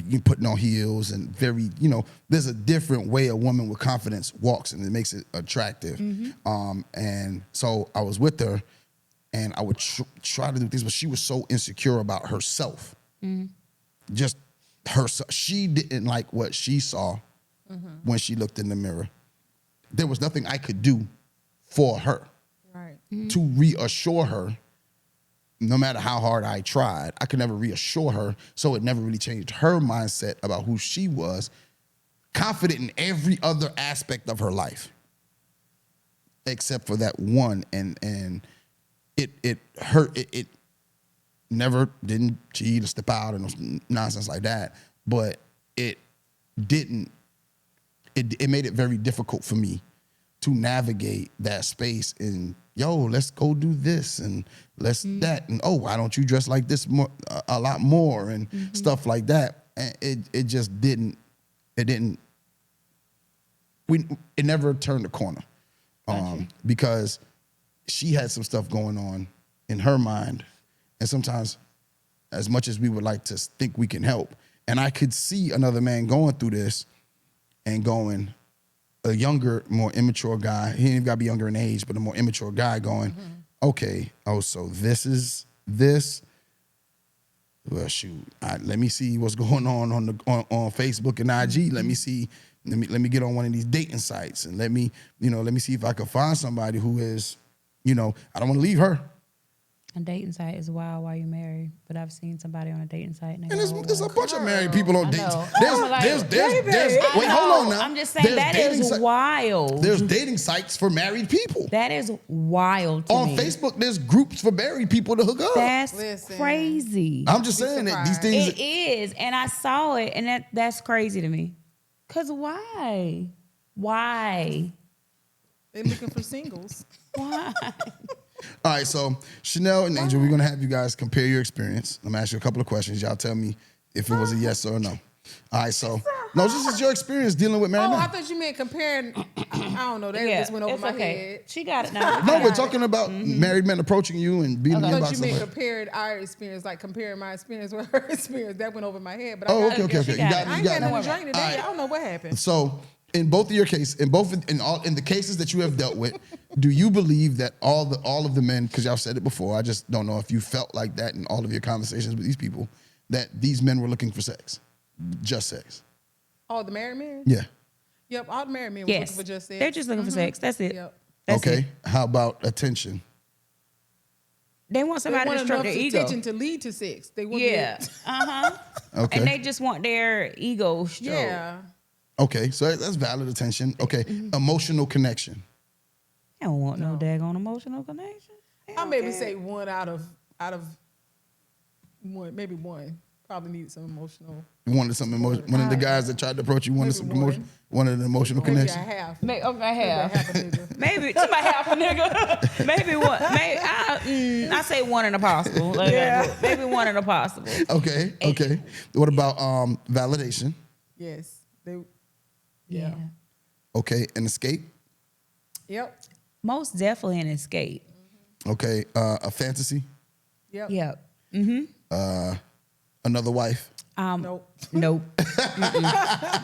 you putting on heels and very, there's a different way a woman with confidence walks and it makes it attractive. And so I was with her and I would try to do things, but she was so insecure about herself. Just herself. She didn't like what she saw when she looked in the mirror. There was nothing I could do for her Right. to reassure her. No matter how hard I tried, I could never reassure her. So it never really changed her mindset about who she was, confident in every other aspect of her life, except for that one. And it hurt. It never didn't cheat or step out and nonsense like that. But it didn't. It made it very difficult for me to navigate that space and yo, let's go do this and let's that. And, oh, why don't you dress like this more, a lot more and stuff like that. And it just didn't, it never turned the corner. Because she had some stuff going on in her mind. And sometimes, as much as we would like to think we can help, and I could see another man going through this and going, a younger, more immature guy, he ain't even got to be younger in age, but a more immature guy going, okay, oh, so this is this. Well, shoot, let me see what's going on Facebook and IG. Let me see, let me get on one of these dating sites and let me see if I can find somebody who is, I don't want to leave her. A dating site is wild while you're married, but I've seen somebody on a dating site. And there's a bunch of married people on dating sites. Wait, hold on now. I'm just saying that is wild. There's dating sites for married people. That is wild to me. On Facebook, there's groups for married people to hook up. That's crazy. I'm just saying that these things. It is, and I saw it, and that's crazy to me. Cause why? Why? They're looking for singles. Why? All right, so Chanel and Angel, we're gonna have you guys compare your experience. I'm gonna ask you a couple of questions. Y'all tell me if it was a yes or a no. All right, so this is your experience dealing with married men. I thought you meant comparing. I don't know. That just went over my head. She got it now. No, we're talking about married men approaching you and beating you I about thought you meant something. compared our experience, like comparing my experience with her experience. That went over my head. But Okay. You got I ain't got me. nothing to drink today. I don't know what happened. So, in both of your cases, in the cases that you have dealt with, do you believe that all of the men, because y'all said it before, I just don't know if you felt like that in all of your conversations with these people, that these men were looking for sex, just sex? All the married men? Yeah. Yep, all the married men were looking for just sex. They're just looking for sex. That's it. Yep. That's Okay. it. How about attention? They want somebody to stroke their ego. Attention to lead to sex. They want Okay. And they just want their ego stroked. Yeah. Okay, so that's valid attention. Okay, emotional connection. They don't want no daggone emotional connection. I maybe say one out of one, maybe one. Probably needed some emotional. Wanted some emotion. One of the guys that tried to approach you wanted some emotion. Wanted an emotional connection. Maybe I have. Half. Half a nigga. Maybe about half a nigga. Maybe one. I say one in a possible. Maybe one in a possible. Okay. What about validation? Yes. Yeah. Okay, an escape. Yep. Most definitely an escape. Okay, a fantasy. Yep. Yep. Another wife. Nope. Nope.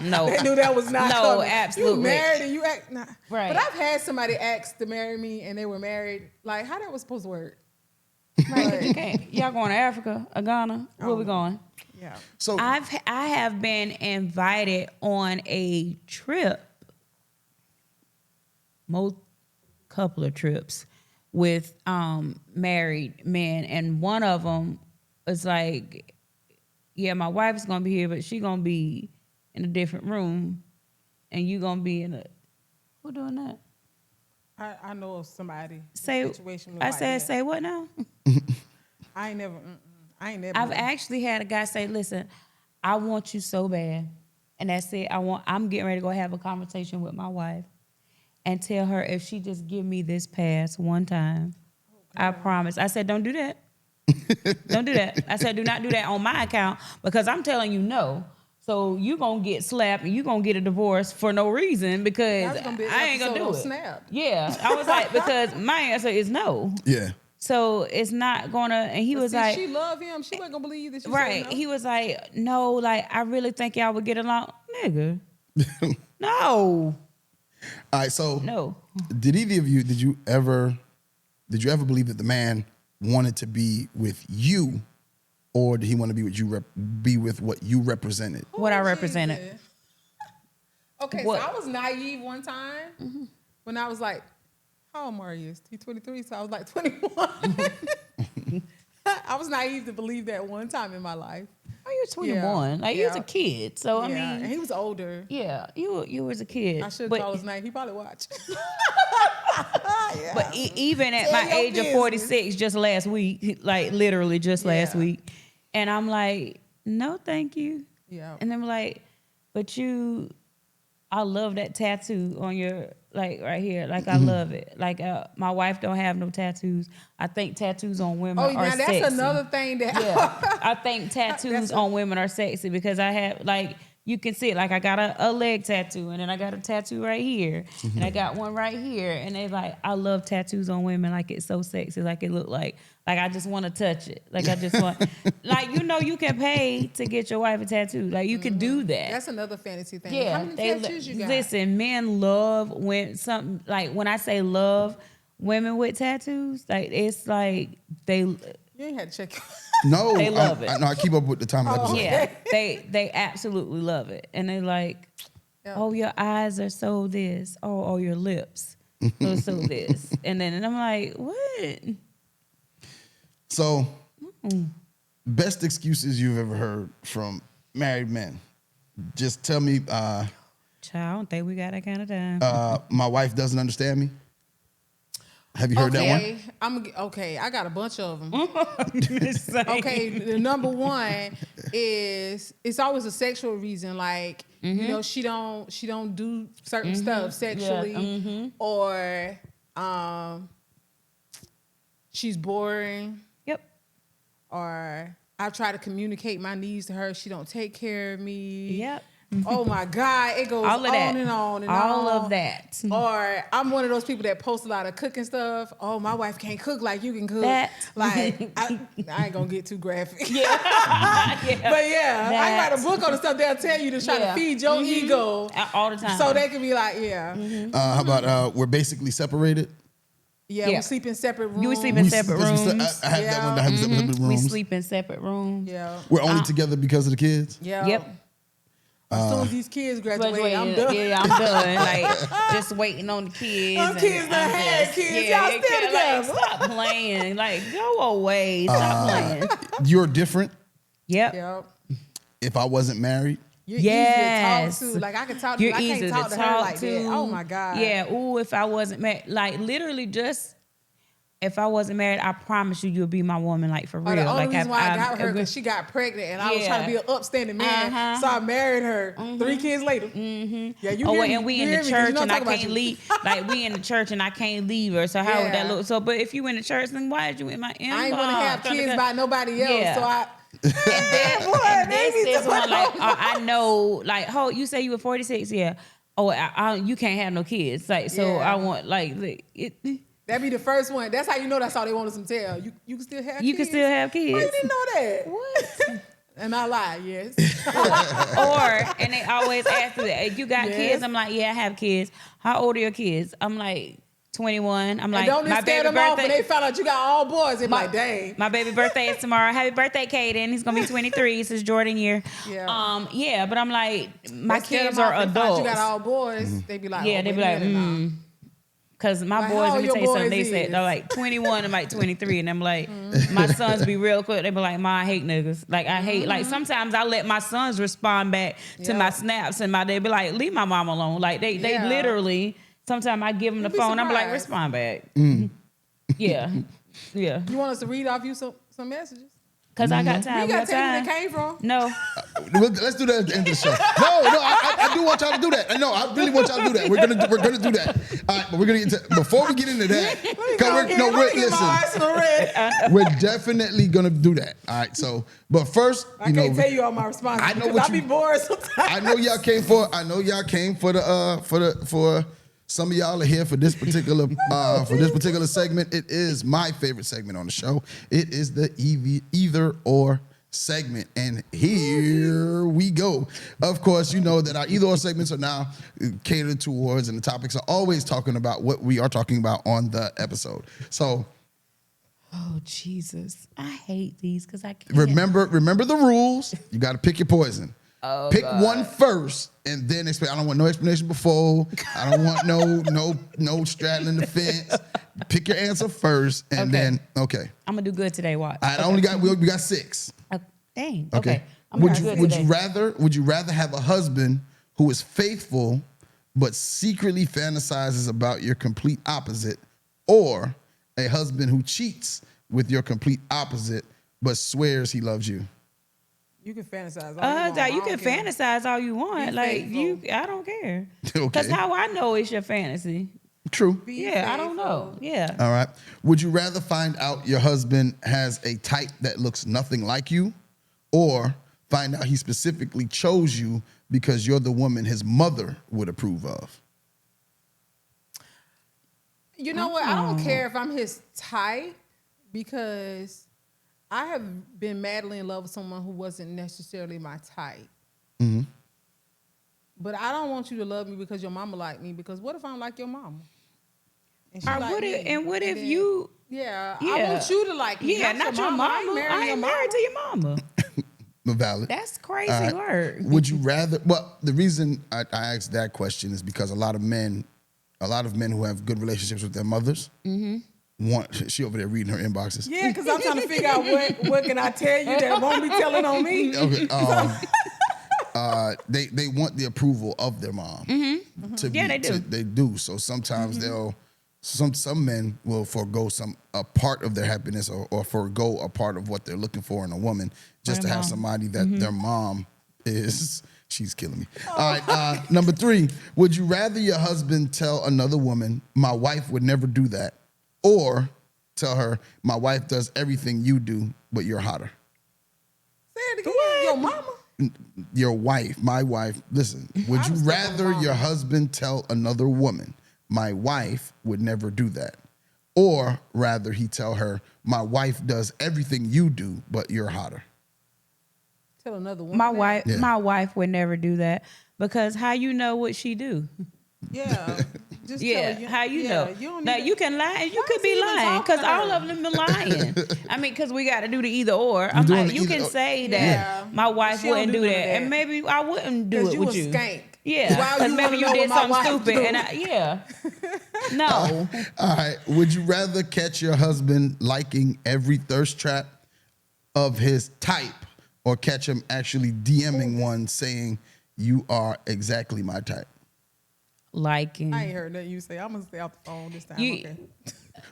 No. They knew that was not No, coming. absolutely. You married and you act nah. Right. But I've had somebody ask to marry me and they were married. Like, how that was supposed to work? Right. Okay. Y'all going to Africa or Ghana? Where we going? Yeah. So I have been invited on a trip, couple of trips with married men, and one of them was like, yeah, my wife's gonna be here, but she gonna be in a different room, and you gonna be in a. Who doing that? I know of somebody. Situation I said, that. Say what now? I ain't never. I've actually had a guy say, listen, I want you so bad. And that's it. I'm getting ready to go have a conversation with my wife and tell her if she just give me this pass one time, I promise. I said, don't do that. Don't do that. I said, do not do that on my account because I'm telling you no. So you gonna get slapped and you gonna get a divorce for no reason because I ain't gonna do it. Snap. Yeah. I was like, because my answer is no. Yeah. So it's not gonna, and he was like, she loved him. She wasn't gonna believe that. Right. He was like, no, like, I really think y'all would get along. Nigga. No. All right, so No. Did either of you, did you ever believe that the man wanted to be with you, or did he want to be with you, be with what you represented? What I represented. Okay, What? so I was naive one time when I was like, how old are you? He's 23, so I was like 21. I was naive to believe that one time in my life. Oh, you were 21. Yeah. Like, you was a kid. So, I and mean. he was older. Yeah, you was a kid. I should have called his name. He probably watched. But even at my age of 46, just last week, like literally just last week, and I'm like, no, thank you. Yeah. And I'm like, but I love that tattoo on your like right here. Like I love it. Like my wife don't have no tattoos. I think tattoos on women are now that's sexy. another thing that I think tattoos on women are sexy because I have like you can see it. Like I got a leg tattoo and then I got a tattoo right here and I got one right here and they like I love tattoos on women. Like it's so sexy. Like it look like I just want to touch it. Like I just want like you can pay to get your wife a tattoo. Like you can do that. That's another fantasy thing. Yeah, How many tattoos you got? Listen, men love when something like when I say love women with tattoos, like it's like they. You ain't had to check. No, they love it. I keep up with the time of episode. Yeah, they absolutely love it, and they like, oh, your eyes are so this, oh, your lips are so this, and I'm like, what? So, best excuses you've ever heard from married men. Just tell me. Child, I don't think we got that kind of time. My wife doesn't understand me. Have you heard that one? Okay, I got a bunch of them. Okay, the number one is it's always a sexual reason. Like she don't do certain stuff sexually, or she's boring. Yep. Or I try to communicate my needs to her. She don't take care of me. Yep. Oh my God, it goes all of on that. and on and all on. of that. Or I'm one of those people that post a lot of cooking stuff. Oh, my wife can't cook like you can cook. That. Like I ain't gonna get too graphic. Yeah. But yeah, I write a book on the stuff they'll tell you to try to feed your ego all the time. So they can be like, how about we're basically separated? Yeah, we sleep in separate rooms. We sleep in separate rooms. I had that one. I have separate rooms. We sleep in separate rooms. Yeah. We're only together because of the kids. Yeah. Yep. As soon as these kids graduate, I'm done. Yeah, I'm done. Like just waiting on the kids. Them kids done had kids. Y'all still together. Like, stop playing. Like go away. Stop playing. You're different. Yep. If I wasn't married. You're easy to talk to. Like I can talk to you. I can't talk to her like that. Oh my God. Yeah. Ooh, if I wasn't married, like literally just. If I wasn't married, I promise you, you'll be my woman, like for real. The only like reason why I got her because she got pregnant, and I was trying to be an upstanding man, so I married her. 3 kids later. Yeah, you. And we in the church, and I can't leave. Like we in the church, and I can't leave her. So how would that look? So, but if you in the church, then why did you in my inbox? I ain't gonna have kids by nobody else. Yeah. So I. And this is one like I know. Like, you say you were 46, yeah. Oh, you can't have no kids. Like, so I want like it. That'd be the first one. That's how you know that's all they want us to tell. You can still have kids. You can still have kids. Oh, you didn't know that. What? And I lie, yes. And they always ask me, if you got kids? I'm like, yeah, I have kids. How old are your kids? I'm like, 21. I'm like, don't my baby them off when birthday. they found out you got all boys. They're like, dang. My baby birthday is tomorrow. Happy birthday, Caden. He's gonna be 23. It's his Jordan year. Yeah. But I'm like, my kids are adults. You got all boys. They be like, yeah, they be like, Cause my boys, let me tell you something. They said they're like 21 and like 23, and I'm like, my sons be real quick. They be like, "Ma, I hate niggas. Like I hate." Like sometimes I let my sons respond back to my snaps, and they be like, "Leave my mom alone." Like they literally. Sometimes I give them the phone. I'm like, respond back. Yeah. You want us to read off you some messages? Cause I got time. You got to tell me where they came from. No. Let's do that at the end of the show. No, I do want y'all to do that. No, I really want y'all to do that. We're gonna do that. All right, but we're gonna get to before we get into that. Listen, we're definitely gonna do that. All right, so but first, I can't tell you all my responses. I know what I be bored sometimes. I know y'all came for. I know y'all came for the. Some of y'all are here for this particular segment. It is my favorite segment on the show. It is the either or segment, and here we go. Of course, you know that our either or segments are now catered towards, and the topics are always talking about what we are talking about on the episode. So, oh Jesus, I hate these because I can't remember the rules. You got to pick your poison. Oh, pick God. one first and then explain. I don't want no explanation before. I don't want no straddling the fence. Pick your answer first and then I'm gonna do good today. Watch. We got 6. Dang. Okay. Would you rather have a husband who is faithful but secretly fantasizes about your complete opposite, or a husband who cheats with your complete opposite but swears he loves you? You can fantasize all you want. You can fantasize all you want. Be Like faithful. I don't care. Okay. Because how I know it's your fantasy? True. Be I don't know. faithful. Yeah. All right. Would you rather find out your husband has a type that looks nothing like you, or find out he specifically chose you because you're the woman his mother would approve of? You know what? I don't care if I'm his type, because I have been madly in love with someone who wasn't necessarily my type. Mm-hmm. But I don't want you to love me because your mama like me, because what if I don't like your mama? And she Or like what me? if, what if then- you? Yeah, Yeah. I want you to like me. Yeah, not your mama. I ain't married to your mama. Valid. That's crazy All right. work. Would you rather? Well, the reason I asked that question is because a lot of men who have good relationships with their mothers want. She over there reading her inboxes. Yeah, because I'm trying to figure out what can I tell you that won't be telling on me. Okay. They want the approval of their mom. Yeah, they do. They do. So sometimes some men will forego a part of their happiness or forego a part of what they're looking for in a woman just to have somebody that their mom is. She's killing me. All right. Number 3, would you rather your husband tell another woman, my wife would never do that, or tell her, my wife does everything you do, but you're hotter? Say it again. Your mama. Your wife, my wife, listen, would you rather your husband tell another woman, my wife would never do that, or rather he tell her, my wife does everything you do, but you're hotter? Tell another woman. My wife would never do that, because how you know what she do? Yeah. Just Yeah, tell her, how you know? You don't Now need you to- can lie. You Why could is be he even lying, talking because to all her? of them are lying. I mean, because we got to do the either or. I'm doing like, the you either can or. say that Yeah. my wife She don't wouldn't do do none that, of that. and maybe I wouldn't do 'Cause it you with a you. skank. Yeah, Why because you maybe wanna you know did what my something wife stupid, do? and no. All right. Would you rather catch your husband liking every thirst trap of his type, or catch him actually DMing one saying, you are exactly my type? Liking. I ain't heard nothing you say. I'm gonna stay off the phone this time. You- Okay.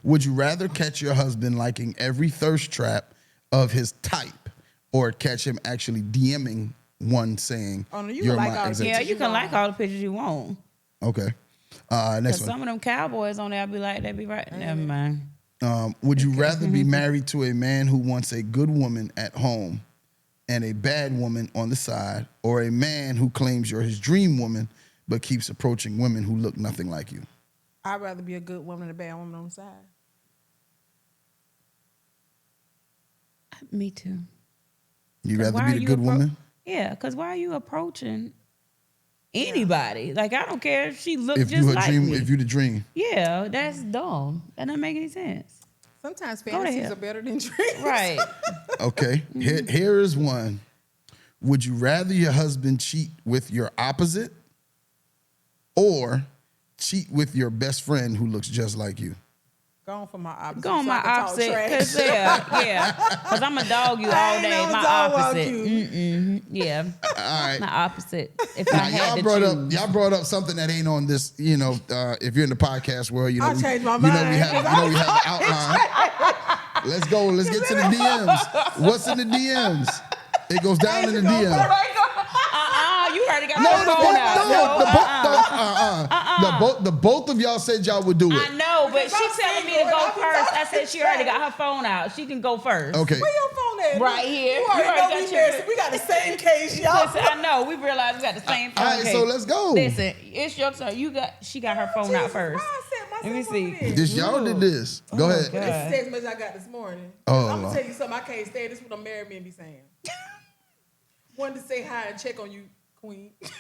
Would you rather catch your husband liking every thirst trap of his type, or catch him actually DMing one saying, Oh, no, you you're can like my all the exact Yeah, pictures you you can want. like all the pictures you want. Okay. Next Because one. some of them cowboys on there, I be like, they be right. Never mind. Would you rather be married to a man who wants a good woman at home and a bad woman on the side, or a man who claims you're his dream woman but keeps approaching women who look nothing like you? I'd rather be a good woman than a bad woman on the side. Me too. You'd 'Cause rather why be are the you good woman? Yeah, because why are you approaching anybody? Like, I don't care if she looks If just you her like dream, me. if you the dream. Yeah, that's dumb. That doesn't make any sense. Sometimes to fantasies hell. are better than dreams. Right. Okay. Here is one. Would you rather your husband cheat with your opposite, or cheat with your best friend who looks just like you? Going for my opposite. Go on so my I can talk opposite. trash. Cause Because I'm a dog you I all ain't day. never My dog walk opposite. you. Yeah. All right. My opposite. If I Now, had to choose. y'all brought up something that ain't on this, if you're in the podcast world, I'll change my we mind. have the outline. Let's go. Let's get to the DMs. What's in the DMs? It goes down in the DMs. You already got No, your phone out. the both of y'all said y'all would do I it. know, but Because she's I'm telling me to single go and I be first. I talking said she already trash. got her phone out. She can go first. Okay. Where your phone at? Right here. You already You already know got we your- married. We got the same case, y'all. Listen, I know. We realized we got the same phone. All right, so let's go. Listen, it's your turn. She got her phone out Jesus, first. why I set Let me myself see. over there? This y'all did this. Go ahead. God. This is the text message I got this morning. Oh, I'm gonna Lord. tell you something. I can't stand this. Is what a married men be saying. Wanted to say hi and check on you, Queen. I ain't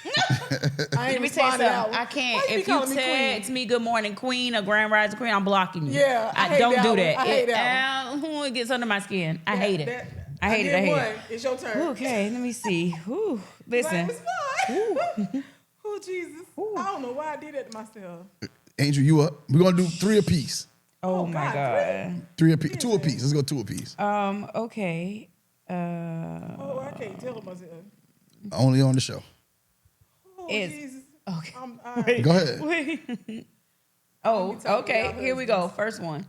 Let me tell you responded out. something. I can't. Why If you calling me text Queen? me good morning, Queen, or Grand Rising Queen, I'm blocking you. Yeah, I hate don't that do one. that. I hate that It gets under my skin. I hate it. I hate it. did I hate one. it. It's your turn. Okay, let me see. Whew. Listen. Like, it's fine. Oh, Jesus. I don't know why I did that to myself. Angel, you up? We're gonna do 3 apiece. Oh my God, God. 3 apiece. 2 apiece. Let's go 2 apiece. Okay. Oh, I can't tell myself. Only on the show. Oh, It's- Jesus. Okay. All right. Go ahead. Wait. Oh, Let me talk okay. about Here we go. First one.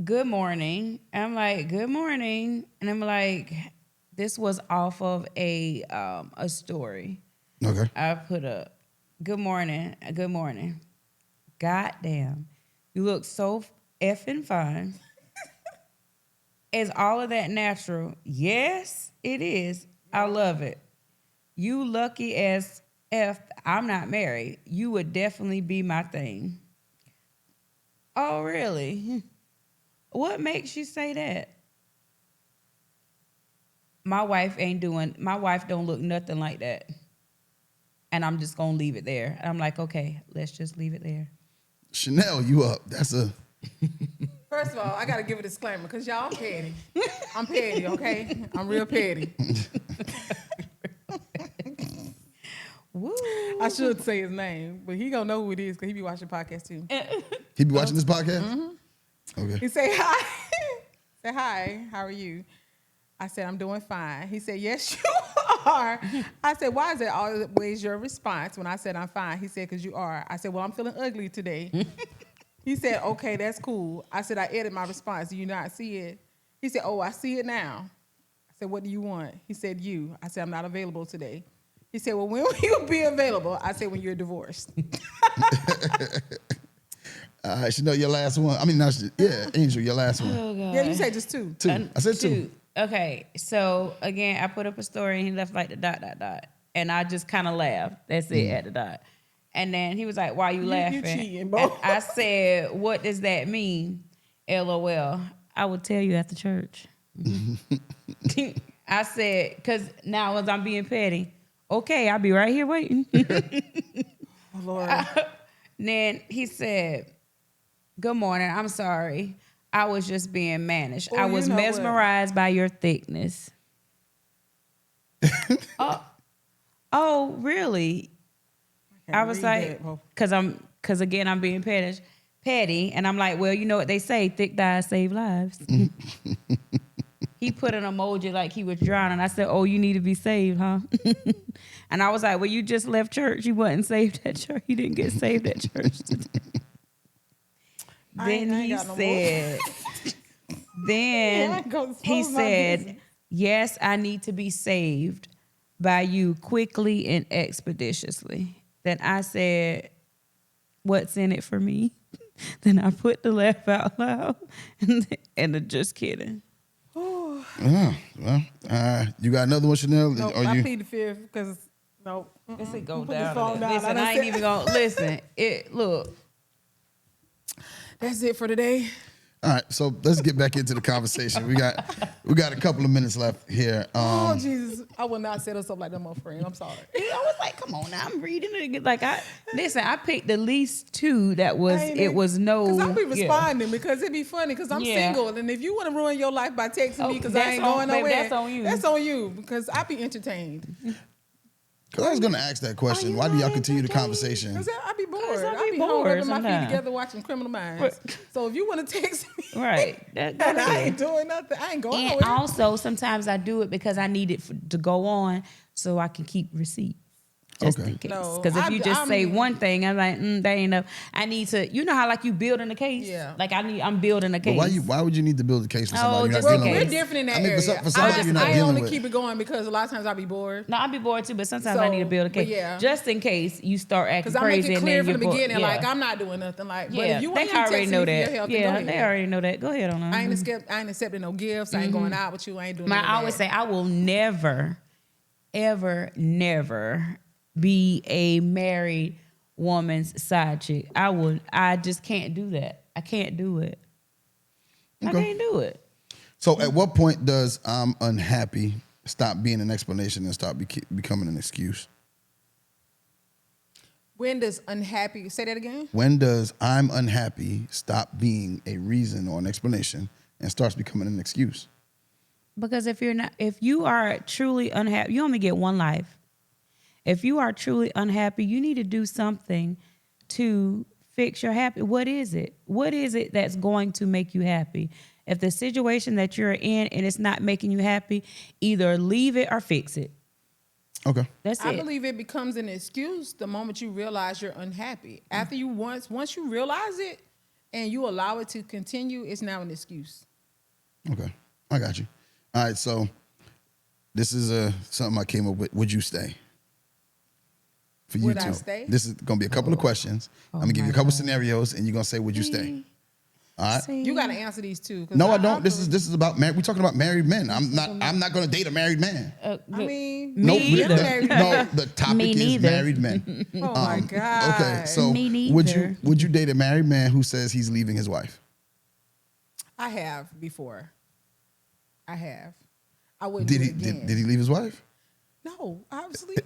good morning. I'm like, good morning. And I'm like, this was off of a story. Okay. I put up, good morning, good morning. Goddamn, you look so effing fine. Is all of that natural? Yes, it is. I love it. You lucky as F, I'm not married. You would definitely be my thing. Oh, really? What makes you say that? My wife don't look nothing like that. And I'm just going to leave it there. And I'm like, okay, let's just leave it there. Chanel, you up. That's a... First of all, I got to give a disclaimer because y'all, I'm petty. I'm petty, okay? I'm real petty. Woo. I should say his name, but he gonna know who it is because he be watching the podcast too. He be watching this podcast? Mm-hmm. Okay. He say hi. Say hi. How are you? I said I'm doing fine. He said yes you are. I said why is that always your response when I said I'm fine? He said because you are. I said well I'm feeling ugly today. He said okay that's cool. I said I edited my response. Do you not see it? He said oh I see it now. I said what do you want? He said you. I said I'm not available today. He said, well, when will you be available? I said, when you're divorced. Chanel, your last one. I mean, Angel, your last one. Oh, God. Yeah, you said just two. Two. I said two. Okay, so again, I put up a story and he left like the ... And I just kind of laughed. That's it, at the dot. And then he was like, why are you laughing? You cheating, bro. And I said, what does that mean? LOL. I will tell you at the church. I said, because now as I'm being petty, okay, I'll be right here waiting. Oh, Lord. Then he said, good morning, I'm sorry. I was just being managed. I was mesmerized by your thickness. Oh, really? I was like, because again, I'm being petty. And I'm like, well, you know what they say, thick thighs save lives. He put an emoji like he was drowning. I said, oh, you need to be saved, huh? And I was like, well, you just left church. You wasn't saved at church. You didn't get saved at church today. Then he said, yes, I need to be saved by you quickly and expeditiously. Then I said, what's in it for me? Then I put the laugh out loud and just kidding. Well, you got another one, Chanel? No, I plead the fifth because This it go down. Listen, I ain't even gonna listen. Look. That's it for today. All right, so let's get back into the conversation. We got a couple of minutes left here. Oh Jesus, I will not set us up like that, my friend. I'm sorry. I was like, come on, now I'm reading it. Like I picked the least two that was no. Because I'll be responding because it'd be funny because I'm single, and if you want to ruin your life by texting me because I ain't going nowhere, that's on you. That's on you because I be entertained. Because I was going to ask that question. Why do y'all continue the conversation? Because I be bored. I be home rubbing my feet sometimes. together watching Criminal Minds. So if you want to text me, Right. and I ain't doing nothing. I ain't going And nowhere. also, sometimes I do it because I need it to go on so I can keep receipts. Just in case. No, Because if you just say one thing, I'm like, that ain't enough. I need to, you know how like you building a case? Yeah. Like I'm building a case. But why would you need to build a case for somebody you're not just dealing We're with? different in that I mean, area. for somebody you're not I dealing only with. keep it going because a lot of times I be bored. No, I'll be bored too, but sometimes I need to build a but case. yeah. Just in case you start acting Because I make crazy. it clear and then from the you're beginning, bored. like I'm not doing nothing. Like, but Yeah, if you want they to already text know me for your that. help, Yeah, then go they ahead. already know that. Go ahead on. I ain't accepting no gifts. I ain't going out with you. I ain't doing I nothing. always say I will never, ever, never be a married woman's side chick. I just can't do that. I can't do it. I can't do it. So at what point does I'm unhappy stop being an explanation and start becoming an excuse? When does unhappy, say that again? When does I'm unhappy stop being a reason or an explanation and starts becoming an excuse? Because if you are truly unhappy, you only get one life. If you are truly unhappy, you need to do something to fix your happy. What is it? What is it that's going to make you happy? If the situation that you're in and it's not making you happy, either leave it or fix it. Okay. That's it. I believe it becomes an excuse the moment you realize you're unhappy. After you once you realize it, and you allow it to continue, it's now an excuse. Okay, I got you. All right, so this is something I came up with. Would you stay? For you Would two. I stay? This is gonna be a couple of questions. I'm gonna give you a couple scenarios, and you're gonna say, "Would you stay?" All right. You got to answer these too. 'Cause No, I don't. This is about we're talking about married men. I'm not gonna date a married man. I mean, No, Me the, neither. no, the topic Me is neither. married men. oh my God. Okay, so Me would neither. you date a married man who says he's leaving his wife? I have before. I have. I wouldn't Did do he it again. did he leave his wife? No, obviously.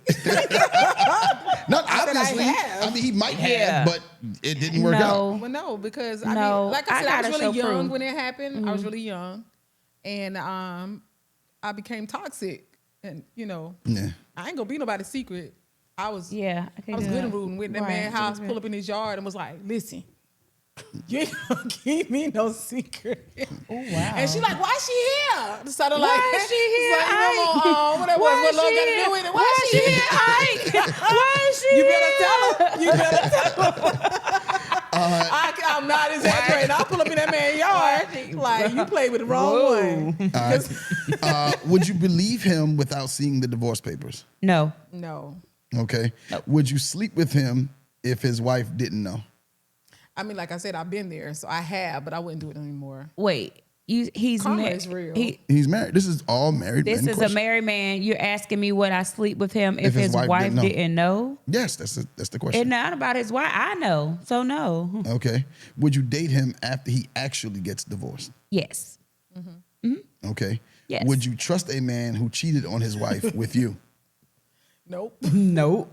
Not I said I obviously. have. I mean, he might Yeah. have, but it didn't work out. Well, no, because No, I mean, like I said, I was gotta really show young proof. when it happened. I was really young, and I became toxic, and Yeah. I ain't gonna be nobody's secret. I was Yeah, I was good and rude and went in that man's house, pull up in his yard, and was like, "Listen, you ain't gonna keep me no secret." Oh wow! And she like, "Why she here?" So like, Why is she here? It's like, Mama, what that was? What love got to do with it? Why she here? Ike? Why is she You here? better tell her. You better tell her. I'm not exaggerating. I'll pull up in that man's yard. Like, you played with the wrong one. Would you believe him without seeing the divorce papers? No. No. Okay. Would you sleep with him if his wife didn't know? I mean, like I said, I've been there, so I have, but I wouldn't do it anymore. Wait. He's Karma married. is real. He's married. This is all married This men is a question. married man. You're asking me would I sleep with him if his wife didn't know? Yes, that's the question. It's not about his wife. I know, so no. Okay. Would you date him after he actually gets divorced? Yes. Okay. Yes. Would you trust a man who cheated on his wife with you? Nope. Nope.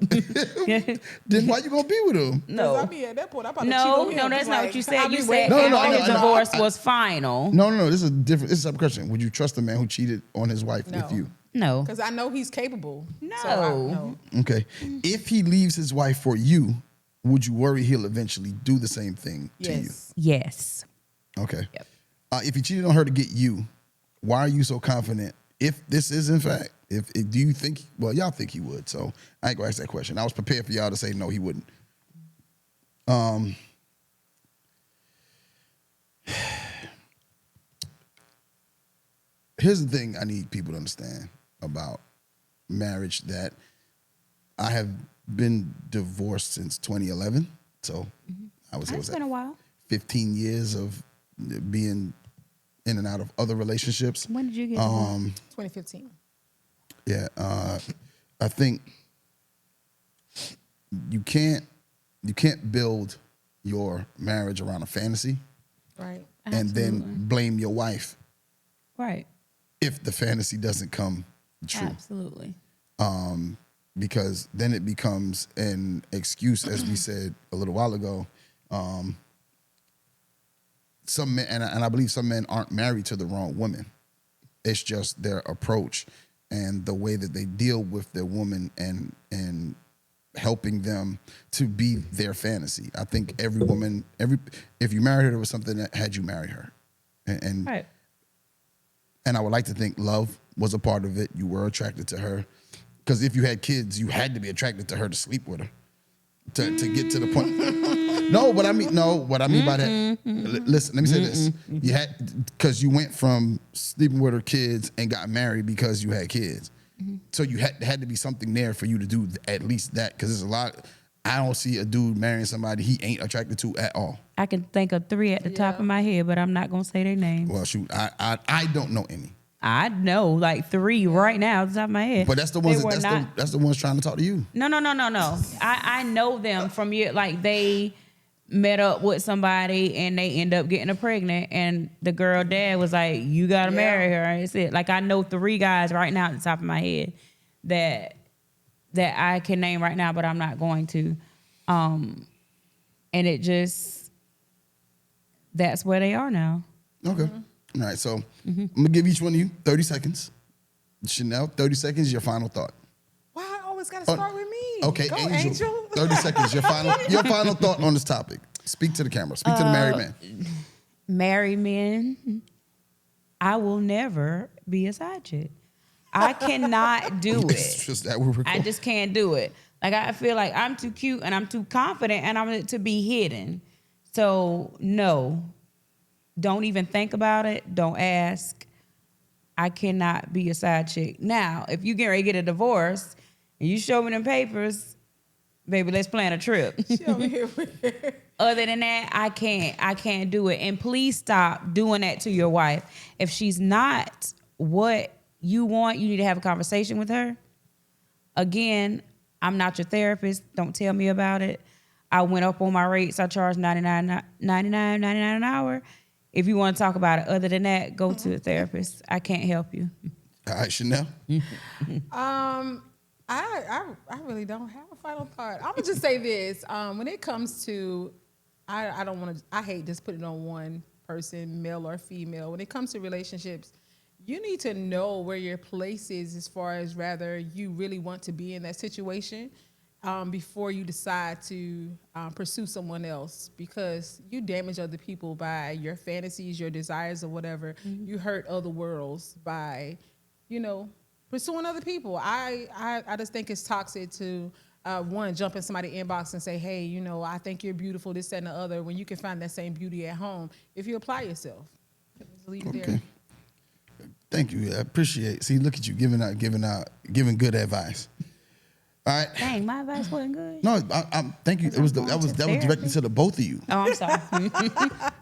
Then why you gonna be with him? No. I No. be at that point, I'm about to cheat No, on him. no, that's not what you said. You said No, no, after no, the no, divorce was final. No. This is a different. This is a separate question. Would you trust a man who cheated on his wife with No. you? No. Because I know he's capable. No. So no. Okay. If he leaves his wife for you, would you worry he'll eventually do the same thing to Yes. Yes. you? Okay. Yep. If he cheated on her to get you, why are you so confident? If this is in fact, if do you think? Well, y'all think he would. So I ain't gonna ask that question. I was prepared for y'all to say no, he wouldn't. Here's the thing I need people to understand about marriage, that I have been divorced since 2011. So I would say It's been a while. 15 years of being in and out of other relationships. When did you get divorced? 2015. Yeah, I think you can't build your marriage around a fantasy Right. and then blame your wife Right. if the fantasy doesn't come true. Absolutely. Because then it becomes an excuse, as we said a little while ago. Some men, and I believe some men aren't married to the wrong woman. It's just their approach and the way that they deal with their woman and helping them to be their fantasy. I think every woman, if you married her, there was something that had you marry her, and Right. and I would like to think love was a part of it. You were attracted to her. Because if you had kids, you had to be attracted to her to sleep with her, to get to the point. What I mean by that. Listen, let me say this: you had, because you went from sleeping with her kids and got married because you had kids. So you had to be something there for you to do at least that. Because there's a lot. I don't see a dude marrying somebody he ain't attracted to at all. I can think of 3 at the top of my head, but I'm not gonna say their names. Well, shoot, I don't know any. I know like 3 right now at the top of my head. But that's the ones They were that's the ones trying to talk to you. No. I know them from years. Like they met up with somebody and they end up getting her pregnant, and the girl dad was like, "You gotta marry her." And it's it. Like I know 3 guys right now at the top of my head that I can name right now, but I'm not going to. And it just that's where they are now. Okay. All right. So I'm gonna give each one of you 30 seconds. Chanel, 30 seconds. Your final thought. Why I always got to start with me? Okay, Go, Angel. 30 seconds. Your final thought on this topic. Speak to the camera. Speak to the married man. Married men, I will never be a side chick. I cannot do It's it. just that we're I just can't do it. Like I feel like I'm too cute and I'm too confident and I'm to be hidden. So no, don't even think about it. Don't ask. I cannot be a side chick. Now, if you get ready to get a divorce and you show me them papers, baby, let's plan a trip. Other than that, I can't do it. And please stop doing that to your wife. If she's not what you want, you need to have a conversation with her. Again, I'm not your therapist. Don't tell me about it. I went up on my rates. I charge $99 an hour. If you want to talk about it, other than that, go to a therapist. I can't help you. All right, Chanel. I really don't have a final thought. I'm gonna just say this. When it comes to, I don't want to. I hate just putting it on one person, male or female. When it comes to relationships, you need to know where your place is as far as whether you really want to be in that situation before you decide to pursue someone else, because you damage other people by your fantasies, your desires, or whatever. You hurt other worlds by, pursuing other people. I just think it's toxic to one, jump in somebody's inbox and say, hey, I think you're beautiful, this, that, and the other, when you can find that same beauty at home if you apply yourself. Just leave it there. Thank you. I appreciate. See, look at you giving good advice. All right. Dang, my advice wasn't good. No, thank you. That was directed to the both of you. Oh, I'm sorry.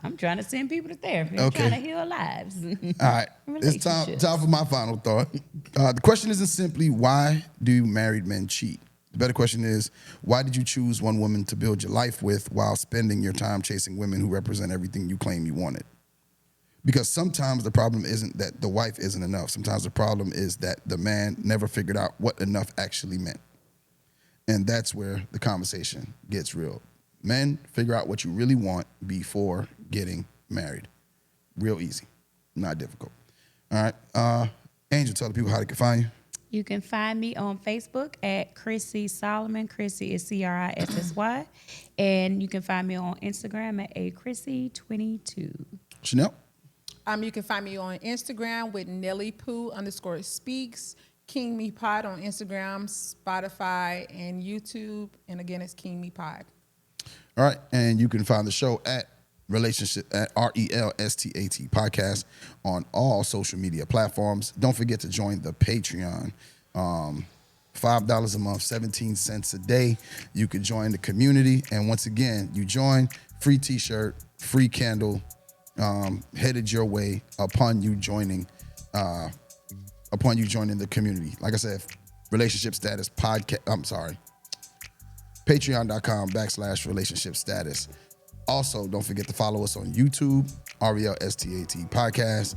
I'm trying to send people to therapy. I'm trying to heal lives. All right. It's time for my final thought. The question isn't simply why do married men cheat? The better question is, why did you choose one woman to build your life with while spending your time chasing women who represent everything you claim you wanted? Because sometimes the problem isn't that the wife isn't enough. Sometimes the problem is that the man never figured out what enough actually meant. And that's where the conversation gets real. Men, figure out what you really want before getting married. Real easy, not difficult. All right. Angel, tell the people how they can find you. You can find me on Facebook at Chrissy Solomon. Chrissy is Crissy. And you can find me on Instagram at aChrissy22. Chanel? You can find me on Instagram with NellyPoo_speaks. King Me Pod on Instagram, Spotify, and YouTube. And again, it's King Me Pod. All right. And you can find the show at Relestat Podcast on all social media platforms. Don't forget to join the Patreon. $5 a month, 17 cents a day. You can join the community. And once again, you join, free t-shirt, free candle, headed your way upon you joining the community. Like I said, relationship status podcast. I'm sorry. Patreon.com/relationship status. Also, don't forget to follow us on YouTube, RELSTAT podcast.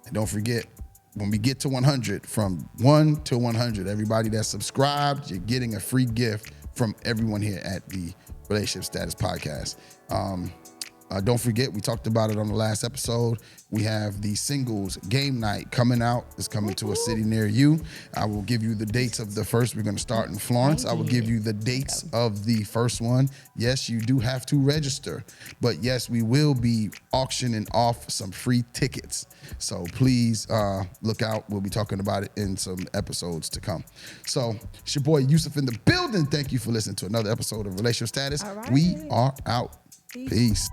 And don't forget, when we get to 100, from 1 to 100, everybody that's subscribed, you're getting a free gift from everyone here at the Relationship Status Podcast. Don't forget, we talked about it on the last episode. We have the singles game night coming out. It's coming to a city near you. I will give you the dates of the first. We're going to start in Florence. I will give you the dates of the first one. Yes, you do have to register. But yes, we will be auctioning off some free tickets. So please look out. We'll be talking about it in some episodes to come. So it's your boy Yusuf in the building. Thank you for listening to another episode of Relationship Status. All right. We are out. Peace.